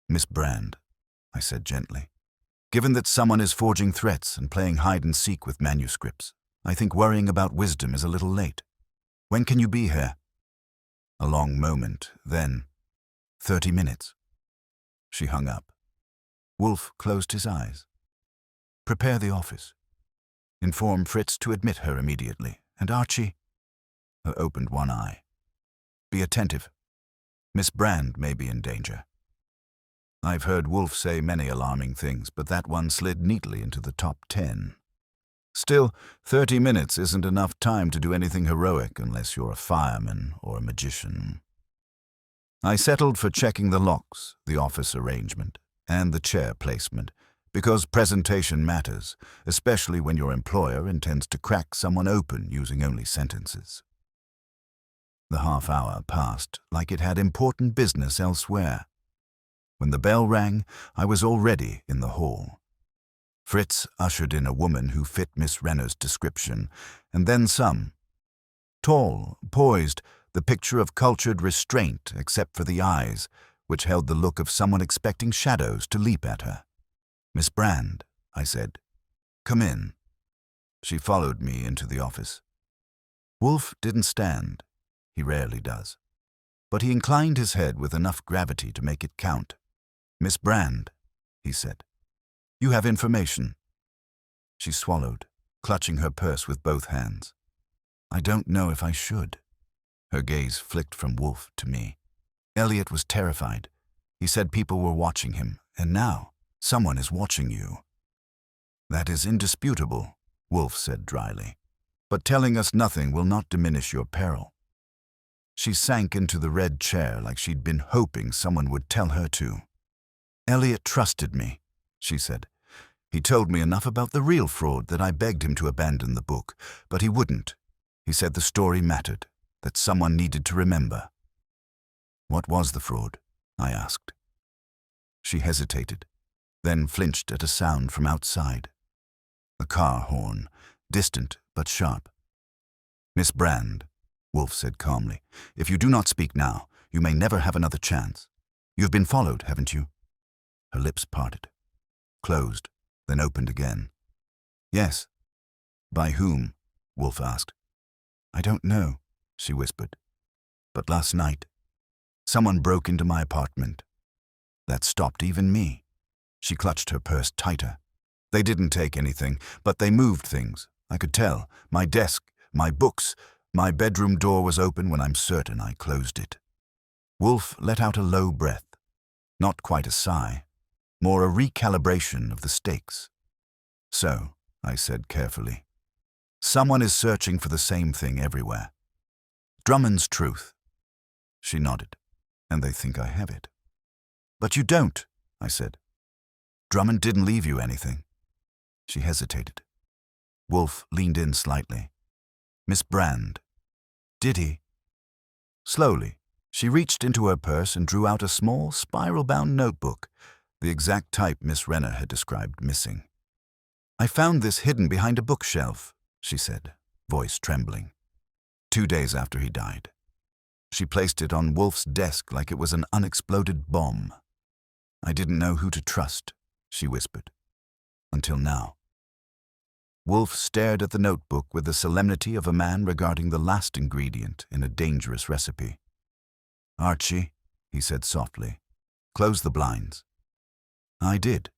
"Miss Brand," I said gently, "given that someone is forging threats and playing hide-and-seek with manuscripts, I think worrying about wisdom is a little late. When can you be here?" A long moment, then, 30 minutes. She hung up. Wolfe closed his eyes. "Prepare the office. Inform Fritz to admit her immediately, and Archie—" opened one eye. "Be attentive. Miss Brand may be in danger." I've heard Wolfe say many alarming things, but that one slid neatly into the top 10. Still, 30 minutes isn't enough time to do anything heroic unless you're a fireman or a magician. I settled for checking the locks, the office arrangement, and the chair placement, because presentation matters, especially when your employer intends to crack someone open using only sentences. The half hour passed like it had important business elsewhere. When the bell rang, I was already in the hall. Fritz ushered in a woman who fit Miss Renner's description, and then some. Tall, poised, the picture of cultured restraint except for the eyes, which held the look of someone expecting shadows to leap at her. "Miss Brand," I said. "Come in." She followed me into the office. Wolfe didn't stand. He rarely does. But he inclined his head with enough gravity to make it count. "Miss Brand," he said, "you have information." She swallowed, clutching her purse with both hands. "I don't know if I should." Her gaze flicked from Wolfe to me. "Elliot was terrified. He said people were watching him, and now someone is watching you." "That is indisputable," Wolfe said dryly. "But telling us nothing will not diminish your peril." She sank into the red chair like she'd been hoping someone would tell her to. Elliot trusted me, she said. He told me enough about the real fraud that I begged him to abandon the book, but he wouldn't. He said the story mattered, that someone needed to remember. What was the fraud? I asked. She hesitated, then flinched at a sound from outside. A car horn, distant but sharp. Miss Brand, Wolfe said calmly, if you do not speak now, you may never have another chance. You've been followed, haven't you? Her lips parted, closed, then opened again. Yes. By whom? Wolfe asked. I don't know, she whispered. But last night, someone broke into my apartment. That stopped even me. She clutched her purse tighter. They didn't take anything, but they moved things. I could tell. My desk, my books, my bedroom door was open when I'm certain I closed it. Wolfe let out a low breath. Not quite a sigh, more a recalibration of the stakes. So, I said carefully, someone is searching for the same thing everywhere. Drummond's truth. She nodded, and they think I have it. But you don't, I said. Drummond didn't leave you anything. She hesitated. Wolfe leaned in slightly. Miss Brand. Did he? Slowly, she reached into her purse and drew out a small, spiral-bound notebook, the exact type Miss Renner had described missing. I found this hidden behind a bookshelf, she said, voice trembling. 2 days after he died. She placed it on Wolfe's desk like it was an unexploded bomb. I didn't know who to trust, she whispered. Until now. Wolfe stared at the notebook with the solemnity of a man regarding the last ingredient in a dangerous recipe. Archie, he said softly, close the blinds. I did,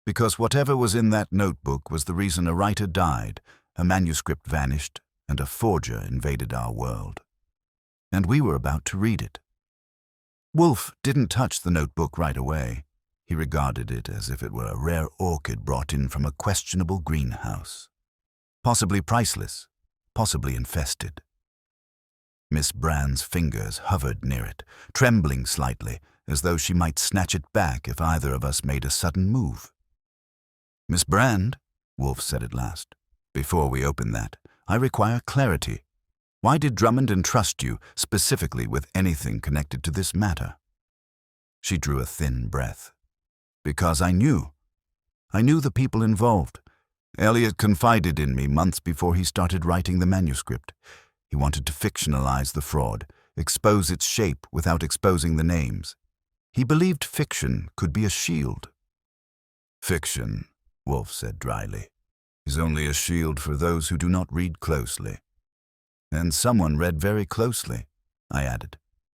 because whatever was in that notebook was the reason a writer died, a manuscript vanished, and a forger invaded our world. And we were about to read it. Wolfe didn't touch the notebook right away. He regarded it as if it were a rare orchid brought in from a questionable greenhouse. Possibly priceless, possibly infested. Miss Brand's fingers hovered near it, trembling slightly, as though she might snatch it back if either of us made a sudden move. Miss Brand, Wolfe said at last, before we open that, I require clarity. Why did Drummond entrust you specifically with anything connected to this matter? She drew a thin breath. Because I knew. I knew the people involved. Elliot confided in me months before he started writing the manuscript. He wanted to fictionalize the fraud, expose its shape without exposing the names. He believed fiction could be a shield. Fiction, Wolfe said dryly, is only a shield for those who do not read closely. And someone read very closely, I added.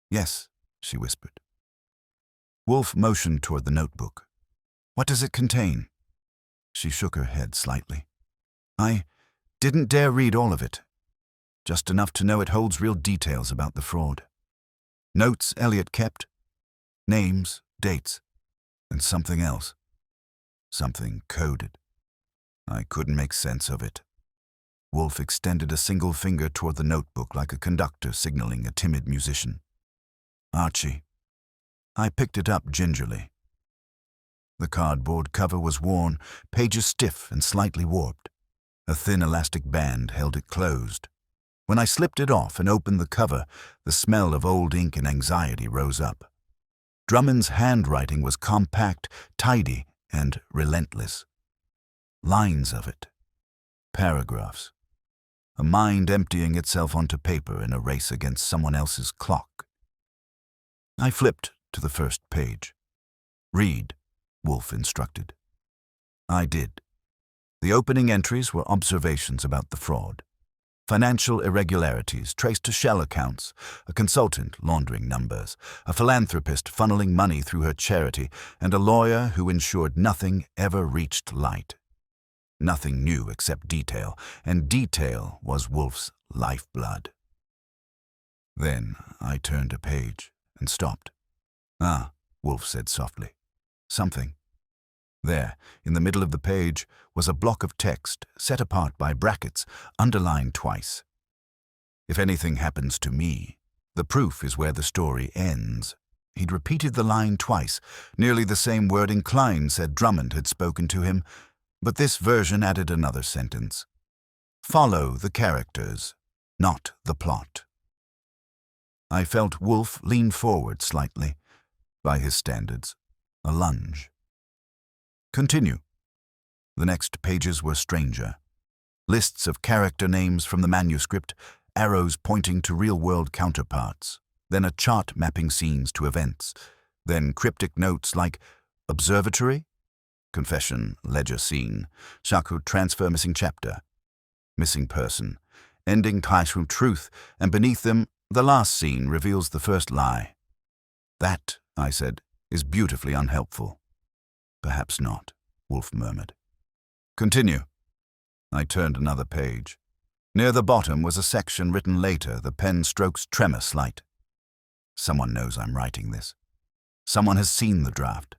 Yes, she whispered. Wolfe motioned toward the notebook. What does it contain? She shook her head slightly. I didn't dare read all of it. Just enough to know it holds real details about the fraud. Notes Elliot kept, names, dates, and something else. Something coded. I couldn't make sense of it. Wolfe extended a single finger toward the notebook like a conductor signaling a timid musician. Archie. I picked it up gingerly. The cardboard cover was worn, pages stiff and slightly warped. A thin elastic band held it closed. When I slipped it off and opened the cover, the smell of old ink and anxiety rose up. Drummond's handwriting was compact, tidy, and relentless. Lines of it. Paragraphs. A mind emptying itself onto paper in a race against someone else's clock. I flipped to the first page. Read, Wolfe instructed. I did. The opening entries were observations about the fraud. Financial irregularities traced to shell accounts, a consultant laundering numbers, a philanthropist funneling money through her charity, and a lawyer who ensured nothing ever reached light. Nothing new except detail, and detail was Wolfe's lifeblood. Then I turned a page and stopped. Ah, Wolfe said softly. Something. There, in the middle of the page, was a block of text set apart by brackets, underlined twice. If anything happens to me, the proof is where the story ends, He'd repeated the line twice, nearly the same wording Klein said Drummond had spoken to him, but this version added another sentence. Follow the characters, not the plot. I felt Wolfe lean forward slightly. By his standards, a lunge. Continue. The next pages were stranger. Lists of character names from the manuscript, arrows pointing to real-world counterparts, then a chart mapping scenes to events, then cryptic notes like observatory, confession, ledger scene, Shaku transfer missing chapter, missing person, ending classroom truth, and beneath them, the last scene reveals the first lie. That, I said, is beautifully unhelpful. Perhaps not, Wolfe murmured. Continue. I turned another page. Near the bottom was a section written later, the pen strokes tremor slight. Someone knows I'm writing this. Someone has seen the draft.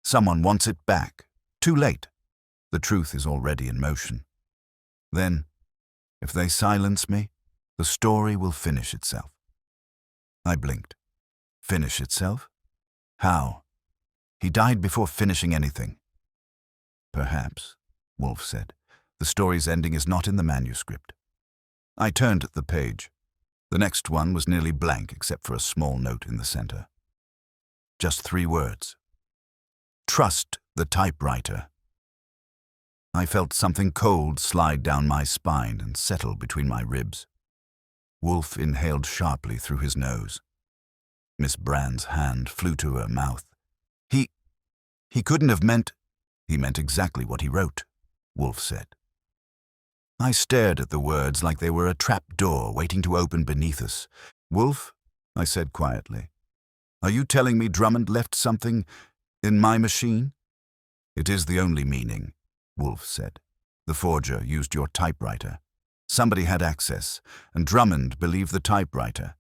Someone wants it back. Too late. The truth is already in motion. Then, if they silence me, the story will finish itself. I blinked. Finish itself? How? He died before finishing anything. Perhaps, Wolfe said. The story's ending is not in the manuscript. I turned the page. The next one was nearly blank except for a small note in the center. Just 3 words. Trust the typewriter. I felt something cold slide down my spine and settle between my ribs. Wolfe inhaled sharply through his nose. Miss Brand's hand flew to her mouth. He couldn't have meant... He meant exactly what he wrote, Wolfe said. I stared at the words like they were a trap door waiting to open beneath us. Wolfe, I said quietly, are you telling me Drummond left something in my machine? It is the only meaning, Wolfe said. The forger used your typewriter. Somebody had access, and Drummond believed the typewriter,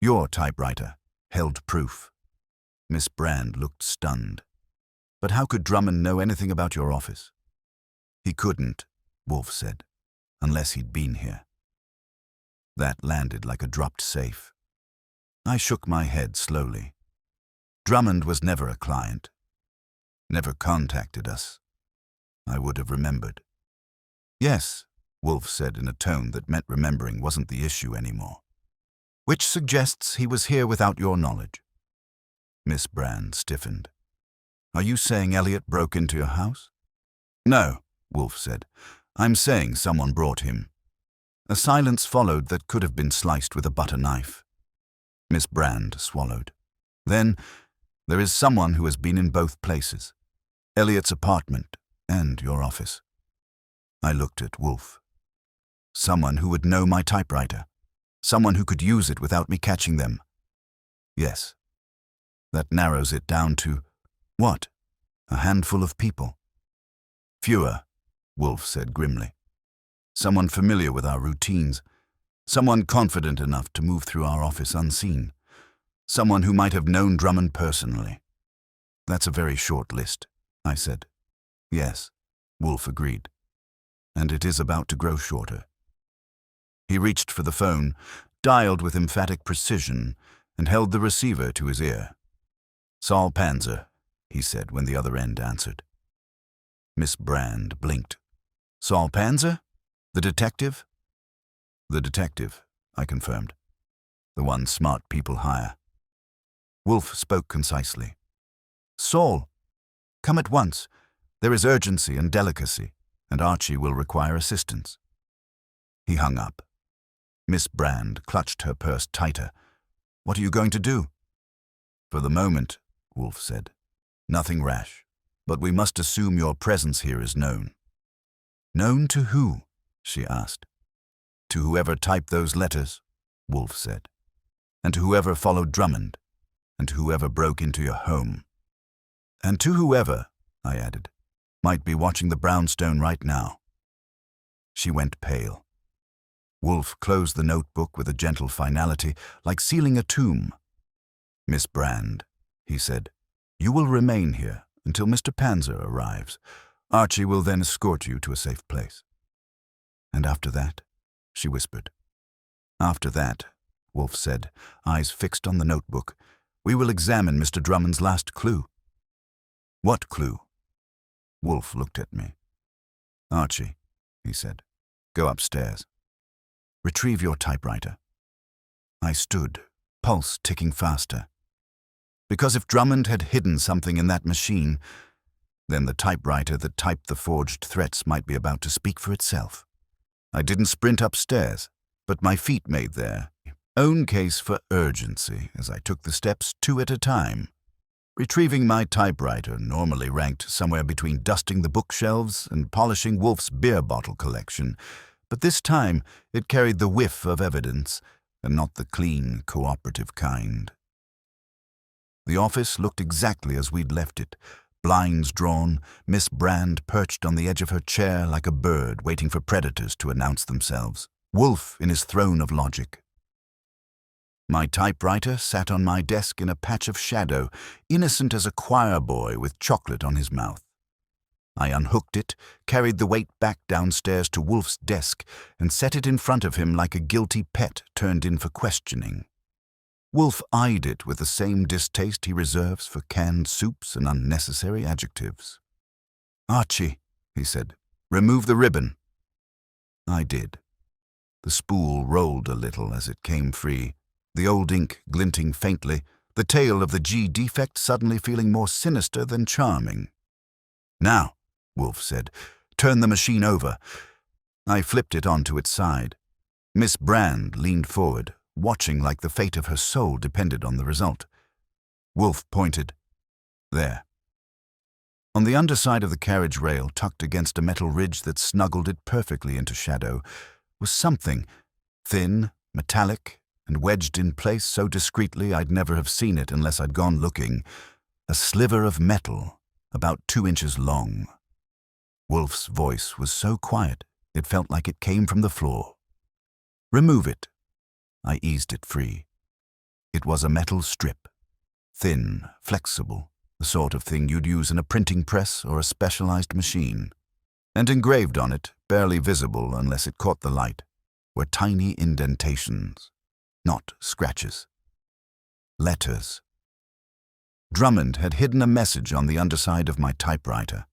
your typewriter, held proof. Miss Brand looked stunned. But how could Drummond know anything about your office? He couldn't, Wolfe said, unless he'd been here. That landed like a dropped safe. I shook my head slowly. Drummond was never a client. Never contacted us. I would have remembered. Yes, Wolfe said in a tone that meant remembering wasn't the issue anymore. Which suggests he was here without your knowledge. Miss Brand stiffened. Are you saying Elliot broke into your house? No, Wolfe said. I'm saying someone brought him. A silence followed that could have been sliced with a butter knife. Miss Brand swallowed. Then, there is someone who has been in both places. Elliot's apartment and your office. I looked at Wolfe. Someone who would know my typewriter. Someone who could use it without me catching them. Yes. That narrows it down to, what? A handful of people. Fewer, Wolfe said grimly. Someone familiar with our routines. Someone confident enough to move through our office unseen. Someone who might have known Drummond personally. That's a very short list, I said. Yes, Wolfe agreed. And it is about to grow shorter. He reached for the phone, dialed with emphatic precision, and held the receiver to his ear. Saul Panzer, he said when the other end answered. Miss Brand blinked. Saul Panzer? The detective? The detective, I confirmed. The one smart people hire. Wolfe spoke concisely. Saul, come at once. There is urgency and delicacy, and Archie will require assistance. He hung up. Miss Brand clutched her purse tighter. What are you going to do? For the moment, Wolfe said. Nothing rash, but we must assume your presence here is known. Known to who? She asked. To whoever typed those letters, Wolfe said. And to whoever followed Drummond, and to whoever broke into your home. And to whoever, I added, might be watching the brownstone right now. She went pale. Wolfe closed the notebook with a gentle finality, like sealing a tomb. Miss Brand, he said, you will remain here until Mr. Panzer arrives. Archie will then escort you to a safe place. And after that, she whispered. After that, Wolfe said, eyes fixed on the notebook, We will examine Mr. Drummond's last clue." "What clue?" Wolfe looked at me. "Archie," he said, "go upstairs. Retrieve your typewriter." I stood, pulse ticking faster. Because if Drummond had hidden something in that machine, then the typewriter that typed the forged threats might be about to speak for itself. I didn't sprint upstairs, but my feet made their own case for urgency as I took the steps 2 at a time. Retrieving my typewriter normally ranked somewhere between dusting the bookshelves and polishing Wolfe's beer bottle collection, but this time it carried the whiff of evidence, and not the clean, cooperative kind. The office looked exactly as we'd left it. Blinds drawn, Miss Brand perched on the edge of her chair like a bird waiting for predators to announce themselves. Wolfe in his throne of logic. My typewriter sat on my desk in a patch of shadow, innocent as a choir boy with chocolate on his mouth. I unhooked it, carried the weight back downstairs to Wolfe's desk, and set it in front of him like a guilty pet turned in for questioning. Wolfe eyed it with the same distaste he reserves for canned soups and unnecessary adjectives. "Archie," he said, "remove the ribbon." I did. The spool rolled a little as it came free, the old ink glinting faintly, the tale of the G defect suddenly feeling more sinister than charming. "Now," Wolfe said, "turn the machine over." I flipped it onto its side. Miss Brand leaned forward, watching like the fate of her soul depended on the result. Wolfe pointed. "There." On the underside of the carriage rail, tucked against a metal ridge that snuggled it perfectly into shadow, was something, thin, metallic, and wedged in place so discreetly I'd never have seen it unless I'd gone looking. A sliver of metal, about 2 inches long. Wolfe's voice was so quiet, it felt like it came from the floor. "Remove it." I eased it free. It was a metal strip, thin, flexible, the sort of thing you'd use in a printing press or a specialized machine. And engraved on it, barely visible unless it caught the light, were tiny indentations, not scratches. Letters. Drummond had hidden a message on the underside of my typewriter.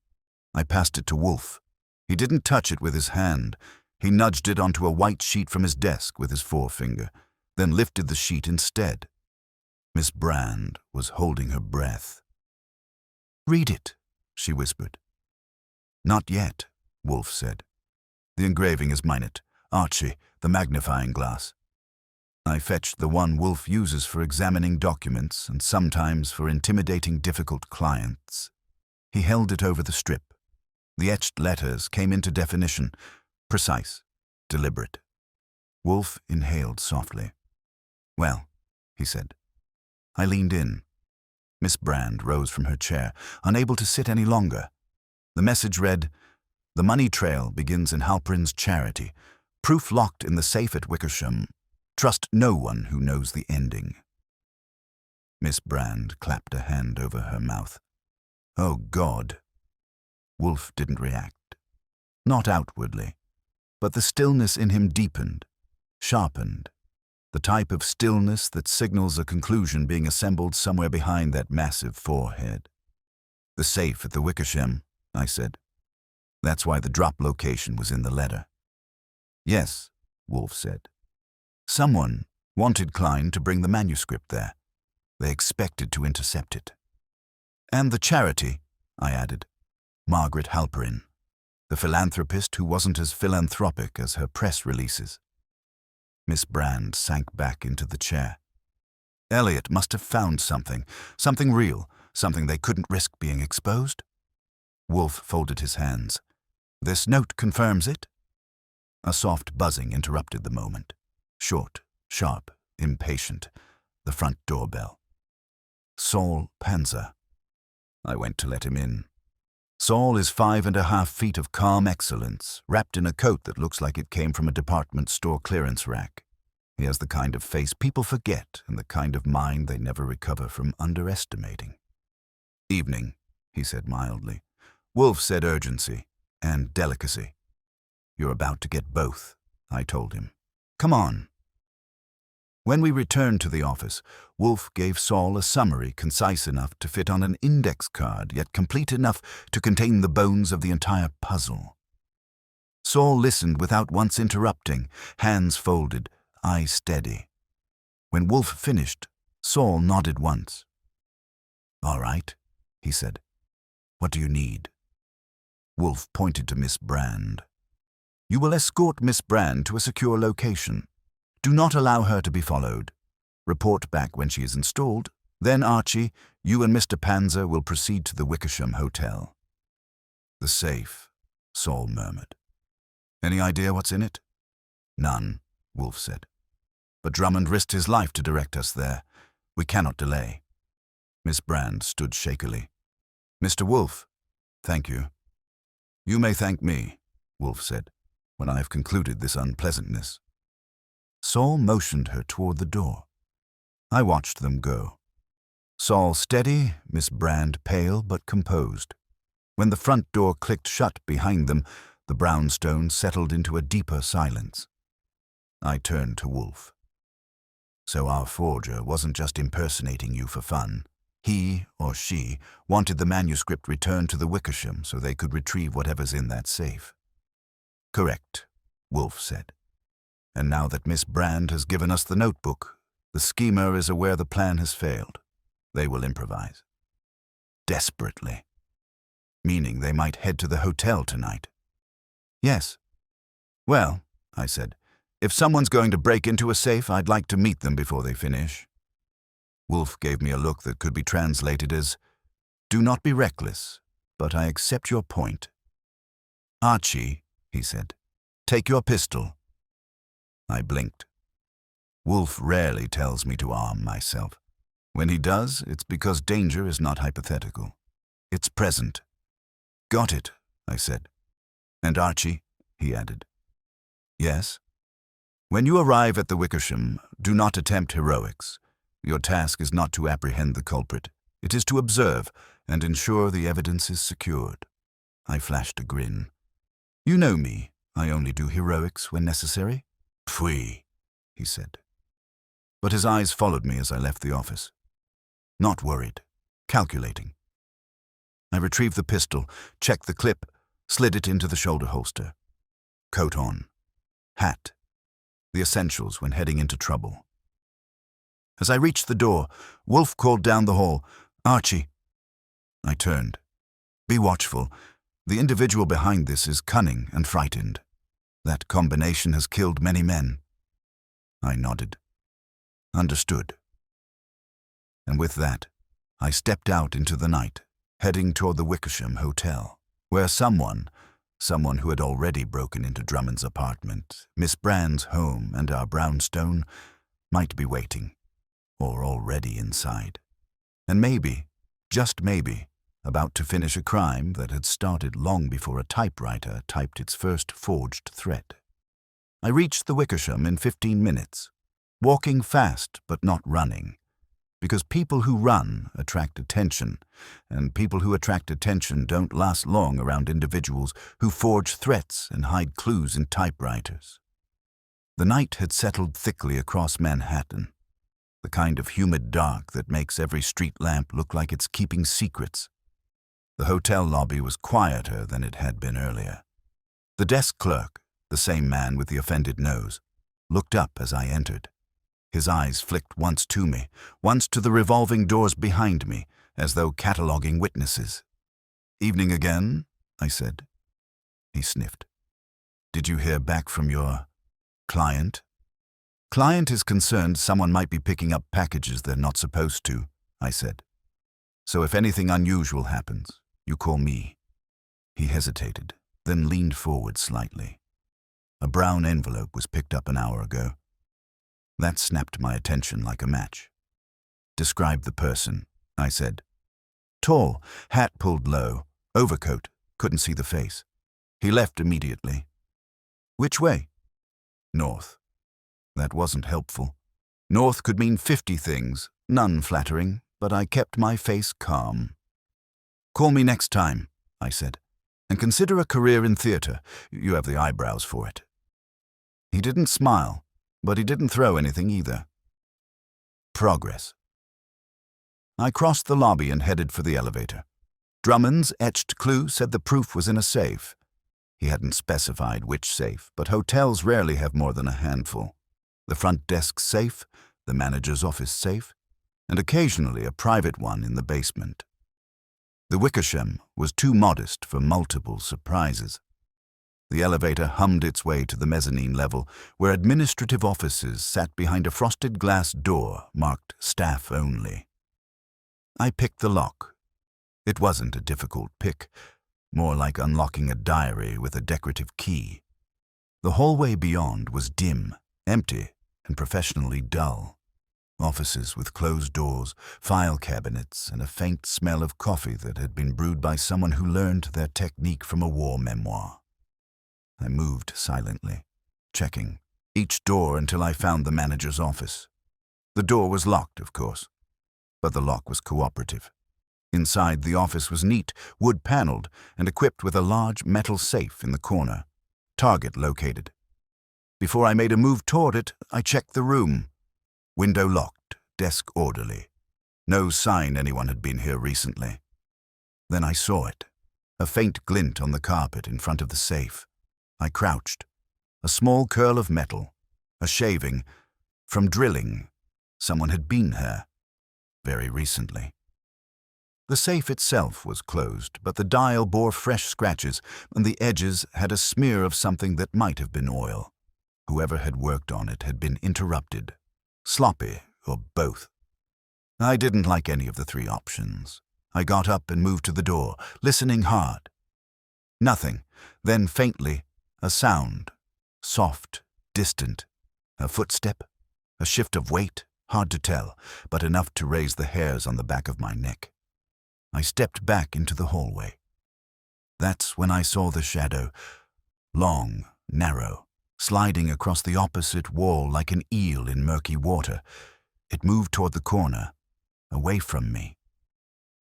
I passed it to Wolfe. He didn't touch it with his hand. He nudged it onto a white sheet from his desk with his forefinger, then lifted the sheet instead. Miss Brand was holding her breath. "Read it," she whispered. "Not yet," Wolfe said. "The engraving is minute. Archie, the magnifying glass." I fetched the one Wolfe uses for examining documents and sometimes for intimidating difficult clients. He held it over the strip. The etched letters came into definition, precise, deliberate. Wolfe inhaled softly. "Well," he said. I leaned in. Miss Brand rose from her chair, unable to sit any longer. The message read, "The money trail begins in Halperin's charity. Proof locked in the safe at Wickersham. Trust no one who knows the ending." Miss Brand clapped a hand over her mouth. "Oh, God." Wolfe didn't react. Not outwardly, but the stillness in him deepened, sharpened, the type of stillness that signals a conclusion being assembled somewhere behind that massive forehead. "The safe at the Wickersham," I said. "That's why the drop location was in the letter." "Yes," Wolfe said. "Someone wanted Klein to bring the manuscript there. They expected to intercept it." "And the charity," I added. "Margaret Halperin, the philanthropist who wasn't as philanthropic as her press releases." Miss Brand sank back into the chair. "Elliot must have found something real, something they couldn't risk being exposed." Wolfe folded his hands. "This note confirms it?" A soft buzzing interrupted the moment. Short, sharp, impatient. The front doorbell. "Saul Panzer." I went to let him in. Saul is 5.5 feet of calm excellence, wrapped in a coat that looks like it came from a department store clearance rack. He has the kind of face people forget and the kind of mind they never recover from underestimating. "Evening," he said mildly. "Wolfe said urgency and delicacy." "You're about to get both," I told him. "Come on." When we returned to the office, Wolfe gave Saul a summary concise enough to fit on an index card, yet complete enough to contain the bones of the entire puzzle. Saul listened without once interrupting, hands folded, eyes steady. When Wolfe finished, Saul nodded once. "All right," he said. "What do you need?" Wolfe pointed to Miss Brand. "You will escort Miss Brand to a secure location. Do not allow her to be followed. Report back when she is installed. Then, Archie, you and Mr. Panzer will proceed to the Wickersham Hotel." "The safe," Saul murmured. "Any idea what's in it?" "None," Wolfe said. "But Drummond risked his life to direct us there. We cannot delay." Miss Brand stood shakily. "Mr. Wolfe, thank you." "You may thank me," Wolfe said, "when I have concluded this unpleasantness." Saul motioned her toward the door. I watched them go. Saul steady, Miss Brand pale but composed. When the front door clicked shut behind them, the brownstone settled into a deeper silence. I turned to Wolfe. "So our forger wasn't just impersonating you for fun. He, or she, wanted the manuscript returned to the Wickersham so they could retrieve whatever's in that safe." "Correct," Wolfe said. "And now that Miss Brand has given us the notebook, the schemer is aware the plan has failed. They will improvise. Desperately. Meaning they might head to the hotel tonight." "Yes." "Well," I said, "if someone's going to break into a safe, I'd like to meet them before they finish." Wolfe gave me a look that could be translated as, "Do not be reckless, but I accept your point." "Archie," he said, "take your pistol." I blinked. Wolfe rarely tells me to arm myself. When he does, it's because danger is not hypothetical. It's present. "Got it," I said. "And Archie," he added. "Yes?" "When you arrive at the Wickersham, do not attempt heroics. Your task is not to apprehend the culprit. It is to observe and ensure the evidence is secured." I flashed a grin. "You know me. I only do heroics when necessary." "Pfui," he said. But his eyes followed me as I left the office. Not worried. Calculating. I retrieved the pistol, checked the clip, slid it into the shoulder holster. Coat on. Hat. The essentials when heading into trouble. As I reached the door, Wolfe called down the hall, "Archie." I turned. "Be watchful. The individual behind this is cunning and frightened. That combination has killed many men." I nodded. "Understood." And with that, I stepped out into the night, heading toward the Wickersham Hotel, where someone who had already broken into Drummond's apartment, Miss Brand's home, and our brownstone, might be waiting, or already inside. And maybe, just maybe, about to finish a crime that had started long before a typewriter typed its first forged threat. I reached the Wickersham in 15 minutes, walking fast but not running, because people who run attract attention, and people who attract attention don't last long around individuals who forge threats and hide clues in typewriters. The night had settled thickly across Manhattan, the kind of humid dark that makes every street lamp look like it's keeping secrets. The hotel lobby was quieter than it had been earlier. The desk clerk, the same man with the offended nose, looked up as I entered. His eyes flicked once to me, once to the revolving doors behind me, as though cataloging witnesses. "Evening again," I said. He sniffed. "Did you hear back from your client?" "Client is concerned someone might be picking up packages they're not supposed to," I said. "So if anything unusual happens, you call me." He hesitated, then leaned forward slightly. A brown envelope was picked up an hour ago. That snapped my attention like a match. "Describe the person," I said. "Tall, hat pulled low, overcoat, couldn't see the face. He left immediately." "Which way?" "North." That wasn't helpful. North could mean 50 things, none flattering, but I kept my face calm. "Call me next time," I said, "and consider a career in theater. You have the eyebrows for it." He didn't smile, but he didn't throw anything either. Progress. I crossed the lobby and headed for the elevator. Drummond's etched clue said the proof was in a safe. He hadn't specified which safe, but hotels rarely have more than a handful. The front desk safe, the manager's office safe, and occasionally a private one in the basement. The Wickersham was too modest for multiple surprises. The elevator hummed its way to the mezzanine level, where administrative offices sat behind a frosted glass door marked Staff Only. I picked the lock. It wasn't a difficult pick, more like unlocking a diary with a decorative key. The hallway beyond was dim, empty, and professionally dull. Offices with closed doors, file cabinets, and a faint smell of coffee that had been brewed by someone who learned their technique from a war memoir. I moved silently, checking each door until I found the manager's office. The door was locked, of course, but the lock was cooperative. Inside, the office was neat, wood-paneled, and equipped with a large metal safe in the corner. Target located. Before I made a move toward it, I checked the room. Window locked, desk orderly. No sign anyone had been here recently. Then I saw it, a faint glint on the carpet in front of the safe. I crouched. A small curl of metal, a shaving. From drilling, someone had been here. Very recently. The safe itself was closed, but the dial bore fresh scratches, and the edges had a smear of something that might have been oil. Whoever had worked on it had been interrupted. Sloppy, or both. I didn't like any of the three options. I got up and moved to the door, listening hard. Nothing. Then faintly, a sound. Soft, distant. A footstep. A shift of weight, hard to tell, but enough to raise the hairs on the back of my neck. I stepped back into the hallway. That's when I saw the shadow. Long, narrow, sliding across the opposite wall like an eel in murky water. It moved toward the corner, away from me.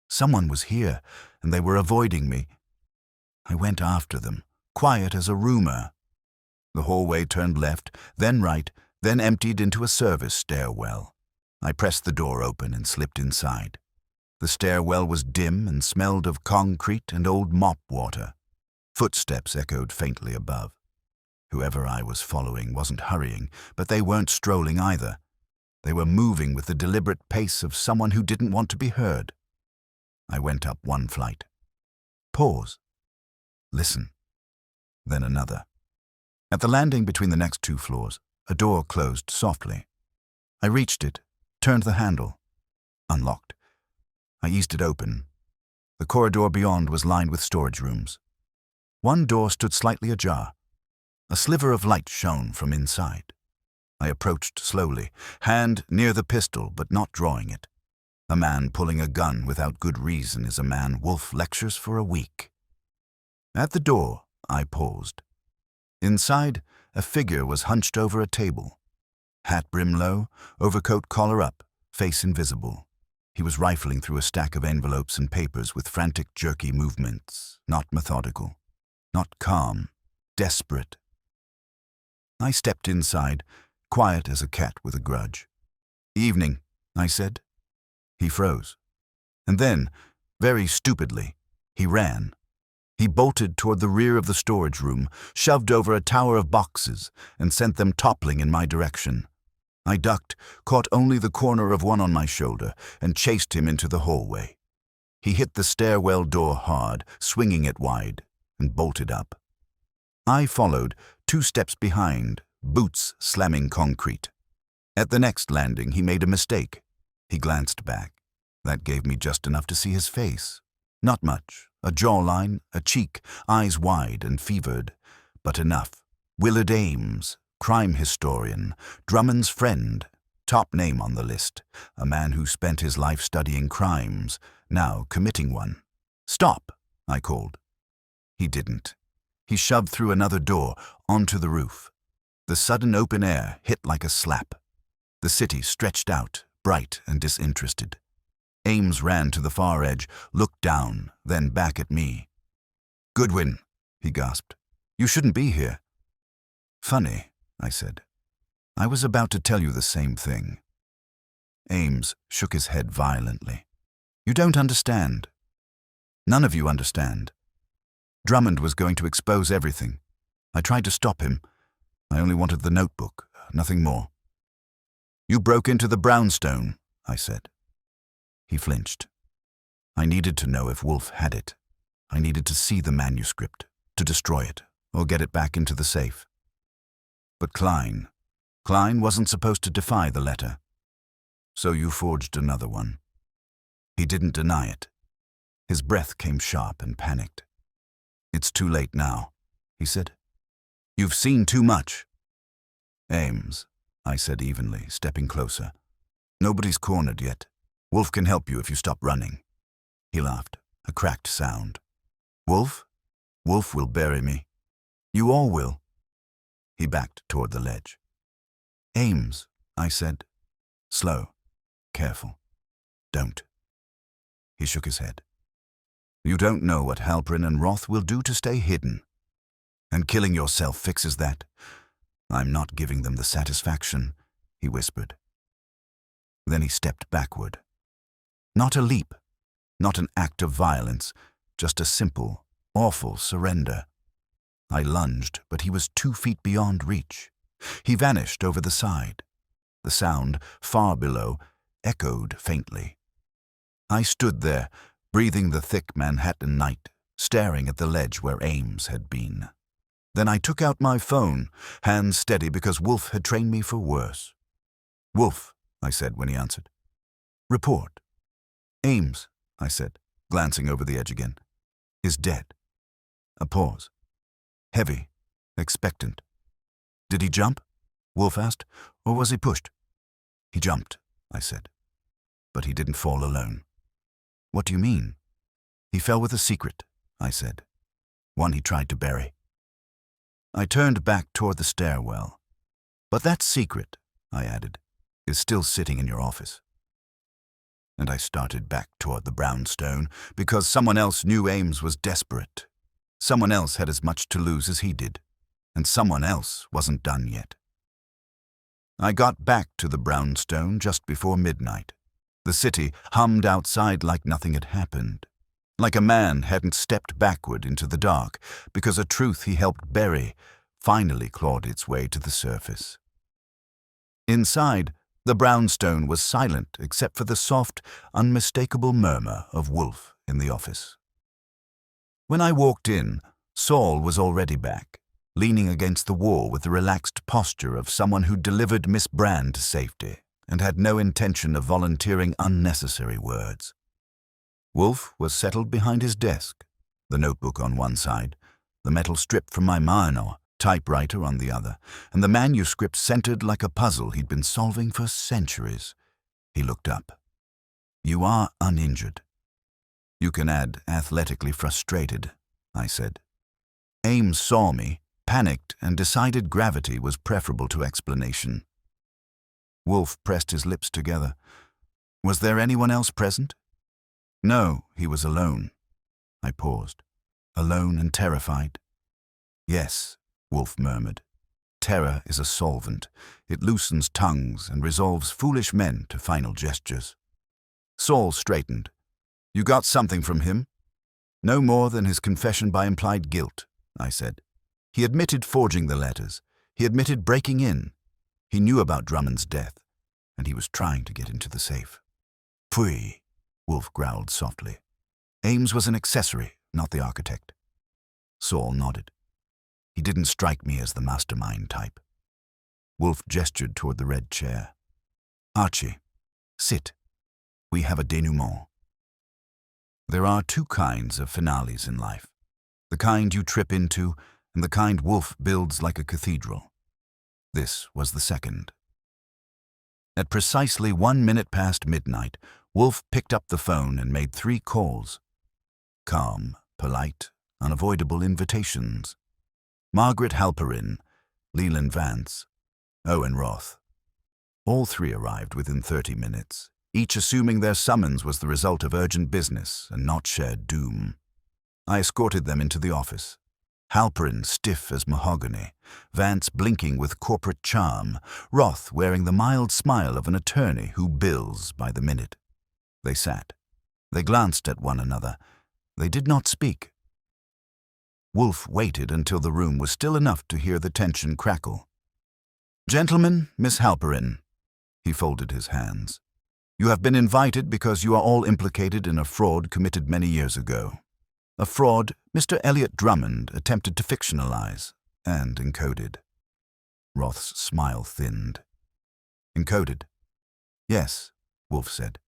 Someone was here, and they were avoiding me. I went after them, quiet as a rumor. The hallway turned left, then right, then emptied into a service stairwell. I pressed the door open and slipped inside. The stairwell was dim and smelled of concrete and old mop water. Footsteps echoed faintly above. Whoever I was following wasn't hurrying, but they weren't strolling either. They were moving with the deliberate pace of someone who didn't want to be heard. I went up one flight. Pause. Listen. Then another. At the landing between the next two floors, a door closed softly. I reached it, turned the handle. Unlocked. I eased it open. The corridor beyond was lined with storage rooms. One door stood slightly ajar. A sliver of light shone from inside. I approached slowly, hand near the pistol but not drawing it. A man pulling a gun without good reason is a man Wolfe lectures for a week. At the door, I paused. Inside, a figure was hunched over a table. Hat brim low, overcoat collar up, face invisible. He was rifling through a stack of envelopes and papers with frantic, jerky movements, not methodical, not calm, desperate. I stepped inside, quiet as a cat with a grudge. "Evening," I said. He froze. And then, very stupidly, he ran. He bolted toward the rear of the storage room, shoved over a tower of boxes, and sent them toppling in my direction. I ducked, caught only the corner of one on my shoulder, and chased him into the hallway. He hit the stairwell door hard, swinging it wide, and bolted up. I followed, 2 steps behind, boots slamming concrete. At the next landing, he made a mistake. He glanced back. That gave me just enough to see his face. Not much. A jawline, a cheek, eyes wide and fevered. But enough. Willard Ames, crime historian, Drummond's friend, top name on the list, a man who spent his life studying crimes, now committing one. "Stop," I called. He didn't. He shoved through another door, onto the roof. The sudden open air hit like a slap. The city stretched out, bright and disinterested. Ames ran to the far edge, looked down, then back at me. "Goodwin," he gasped. "You shouldn't be here." "Funny," I said. "I was about to tell you the same thing." Ames shook his head violently. You don't understand. None of you understand. Drummond was going to expose everything. I tried to stop him. I only wanted the notebook, nothing more. You broke into the brownstone, I said. He flinched. I needed to know if Wolfe had it. I needed to see the manuscript, to destroy it, or get it back into the safe. But Klein wasn't supposed to defy the letter. So you forged another one. He didn't deny it. His breath came sharp and panicked. It's too late now, he said. You've seen too much. Ames, I said evenly, stepping closer. Nobody's cornered yet. Wolfe can help you if you stop running. He laughed, a cracked sound. Wolfe? Wolfe will bury me. You all will. He backed toward the ledge. Ames, I said. Slow, careful. Don't. He shook his head. You don't know what Halperin and Roth will do to stay hidden. And killing yourself fixes that. I'm not giving them the satisfaction, he whispered. Then he stepped backward. Not a leap, not an act of violence, just a simple, awful surrender. I lunged, but he was 2 feet beyond reach. He vanished over the side. The sound, far below, echoed faintly. I stood there, breathing the thick Manhattan night, staring at the ledge where Ames had been. Then I took out my phone, hands steady because Wolfe had trained me for worse. Wolfe, I said when he answered. Report. Ames, I said, glancing over the edge again, is dead. A pause. Heavy, expectant. Did he jump? Wolfe asked, or was he pushed? He jumped, I said. But he didn't fall alone. What do you mean? He fell with a secret, I said. One he tried to bury. I turned back toward the stairwell. But that secret, I added, is still sitting in your office. And I started back toward the brownstone because someone else knew Ames was desperate. Someone else had as much to lose as he did, and someone else wasn't done yet. I got back to the brownstone just before midnight. The city hummed outside like nothing had happened, like a man hadn't stepped backward into the dark because a truth he helped bury finally clawed its way to the surface. Inside, the brownstone was silent except for the soft, unmistakable murmur of Wolfe in the office. When I walked in, Saul was already back, leaning against the wall with the relaxed posture of someone who delivered Miss Brand to safety and had no intention of volunteering unnecessary words. Wolfe was settled behind his desk, the notebook on one side, the metal strip from my Nero typewriter on the other, and the manuscript centered like a puzzle he'd been solving for centuries. He looked up. You are uninjured. You can add athletically frustrated, I said. Ames saw me, panicked, and decided gravity was preferable to explanation. Wolfe pressed his lips together. Was there anyone else present? No, he was alone. I paused. Alone and terrified. Yes, Wolfe murmured. Terror is a solvent. It loosens tongues and resolves foolish men to final gestures. Saul straightened. You got something from him? No more than his confession by implied guilt, I said. He admitted forging the letters. He admitted breaking in. He knew about Drummond's death, and he was trying to get into the safe. Pfui, Wolfe growled softly. Ames was an accessory, not the architect. Saul nodded. He didn't strike me as the mastermind type. Wolfe gestured toward the red chair. Archie, sit. We have a denouement. There are 2 kinds of finales in life. The kind you trip into, and the kind Wolfe builds like a cathedral. This was the second. At precisely 1 minute past midnight, Wolfe picked up the phone and made 3 calls. Calm, polite, unavoidable invitations. Margaret Halperin, Leland Vance, Owen Roth. All 3 arrived within 30 minutes, each assuming their summons was the result of urgent business and not shared doom. I escorted them into the office. Halperin stiff as mahogany, Vance blinking with corporate charm, Roth wearing the mild smile of an attorney who bills by the minute. They sat. They glanced at one another. They did not speak. Wolfe waited until the room was still enough to hear the tension crackle. "Gentlemen, Miss Halperin." He folded his hands. "You have been invited because you are all implicated in a fraud committed many years ago. A fraud Mr. Elliot Drummond attempted to fictionalize and encoded." Roth's smile thinned. "Encoded?" "Yes," Wolfe said.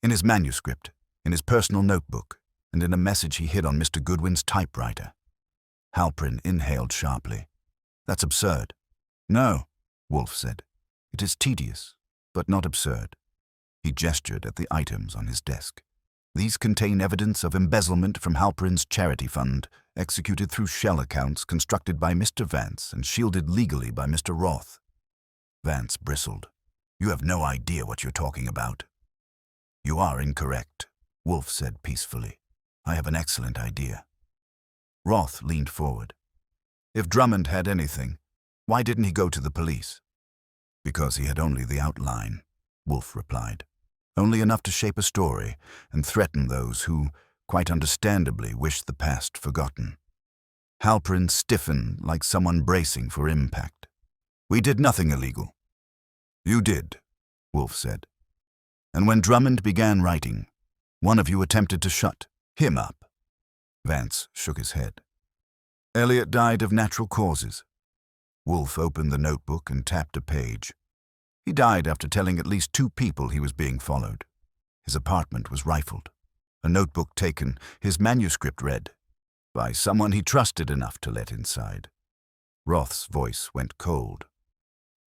"In his manuscript, in his personal notebook, and in a message he hid on Mr. Goodwin's typewriter." Halperin inhaled sharply. "That's absurd." "No," Wolfe said. "It is tedious, but not absurd." He gestured at the items on his desk. "These contain evidence of embezzlement from Halperin's charity fund, executed through shell accounts constructed by Mr. Vance and shielded legally by Mr. Roth." Vance bristled. "You have no idea what you're talking about." "You are incorrect," Wolfe said peacefully. "I have an excellent idea." Roth leaned forward. "If Drummond had anything, why didn't he go to the police?" "Because he had only the outline," Wolfe replied. "Only enough to shape a story and threaten those who, quite understandably, wished the past forgotten." Halperin stiffened like someone bracing for impact. "We did nothing illegal." "You did," Wolfe said. "And when Drummond began writing, one of you attempted to shut him up." Vance shook his head. "Elliot died of natural causes." Wolfe opened the notebook and tapped a page. "He died after telling at least 2 people he was being followed. His apartment was rifled, a notebook taken, his manuscript read, by someone he trusted enough to let inside." Roth's voice went cold.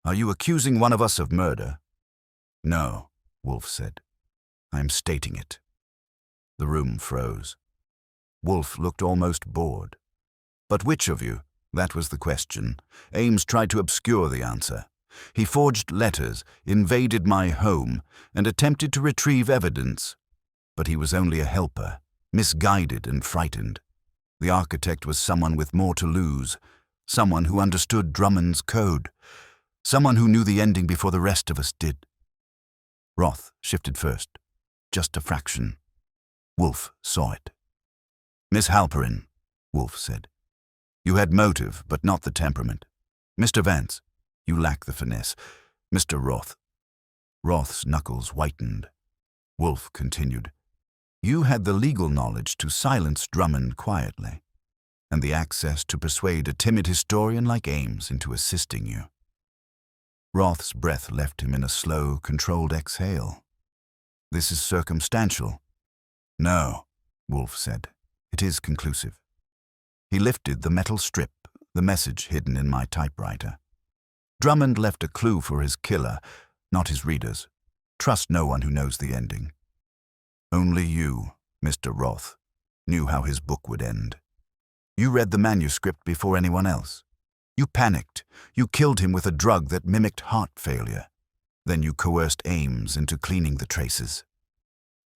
"Are you accusing one of us of murder?" "No," Wolfe said. "I am stating it." The room froze. Wolfe looked almost bored. "But which of you?" That was the question. Ames tried to obscure the answer. "He forged letters, invaded my home, and attempted to retrieve evidence. But he was only a helper, misguided and frightened. The architect was someone with more to lose, someone who understood Drummond's code, someone who knew the ending before the rest of us did." Roth shifted first, just a fraction. Wolfe saw it. "Miss Halperin," Wolfe said. "You had motive, but not the temperament. Mr. Vance, you lack the finesse. Mr. Roth." Roth's knuckles whitened. Wolfe continued. "You had the legal knowledge to silence Drummond quietly, and the access to persuade a timid historian like Ames into assisting you." Roth's breath left him in a slow, controlled exhale. "This is circumstantial." "No," Wolfe said. "It is conclusive." He lifted the metal strip, the message hidden in my typewriter. "Drummond left a clue for his killer, not his readers. Trust no one who knows the ending. Only you, Mr. Roth, knew how his book would end. You read the manuscript before anyone else. You panicked. You killed him with a drug that mimicked heart failure. Then you coerced Ames into cleaning the traces."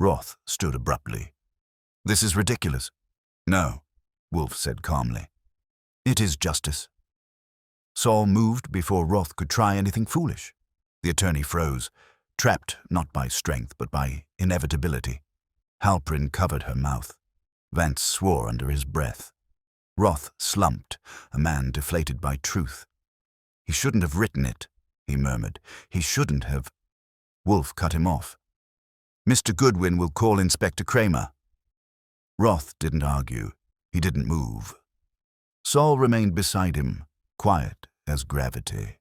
Roth stood abruptly. "This is ridiculous." "No," Wolfe said calmly. "It is justice." Saul moved before Roth could try anything foolish. The attorney froze, trapped not by strength but by inevitability. Halperin covered her mouth. Vance swore under his breath. Roth slumped, a man deflated by truth. "He shouldn't have written it," he murmured. "He shouldn't have—" Wolfe cut him off. "Mr. Goodwin will call Inspector Kramer." Roth didn't argue. He didn't move. Saul remained beside him, quiet as gravity.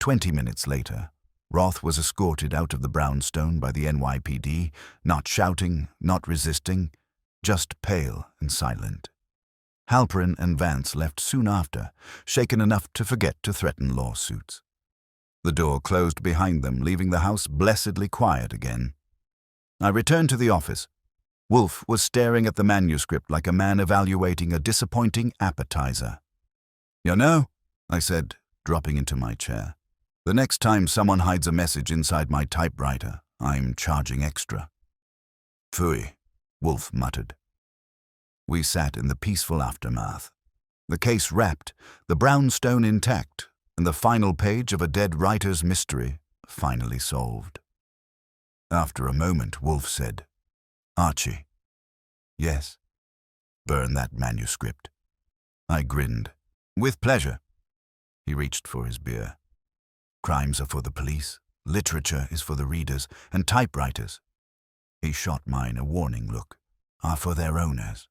20 minutes later, Roth was escorted out of the brownstone by the NYPD, not shouting, not resisting, just pale and silent. Halperin and Vance left soon after, shaken enough to forget to threaten lawsuits. The door closed behind them, leaving the house blessedly quiet again. I returned to the office. Wolfe was staring at the manuscript like a man evaluating a disappointing appetizer. "You know," I said, dropping into my chair, "the next time someone hides a message inside my typewriter, I'm charging extra." "Phooey," Wolfe muttered. We sat in the peaceful aftermath. The case wrapped, the brownstone intact, and the final page of a dead writer's mystery finally solved. After a moment, Wolfe said, "Archie." "Yes." "Burn that manuscript." I grinned. "With pleasure." He reached for his beer. "Crimes are for the police, literature is for the readers, and typewriters," he shot mine a warning look, "are for their owners."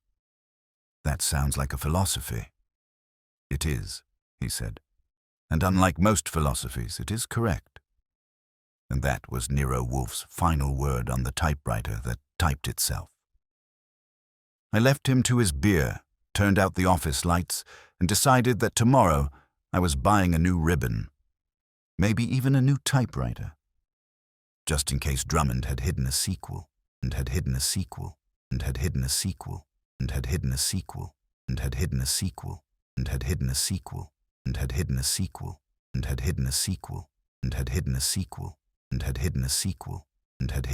"That sounds like a philosophy." "It is," he said, "and unlike most philosophies, it is correct." And that was Nero Wolfe's final word on the typewriter that typed itself. I left him to his beer, turned out the office lights, and decided that tomorrow I was buying a new ribbon, maybe even a new typewriter, just in case Drummond had hidden a sequel, and had hidden a sequel, and had hidden a sequel, and had hidden a sequel, and had hidden a sequel, and had hidden a sequel, and had hidden a sequel, and had hidden a sequel, and had hidden a sequel, and had hidden a sequel, and had hidden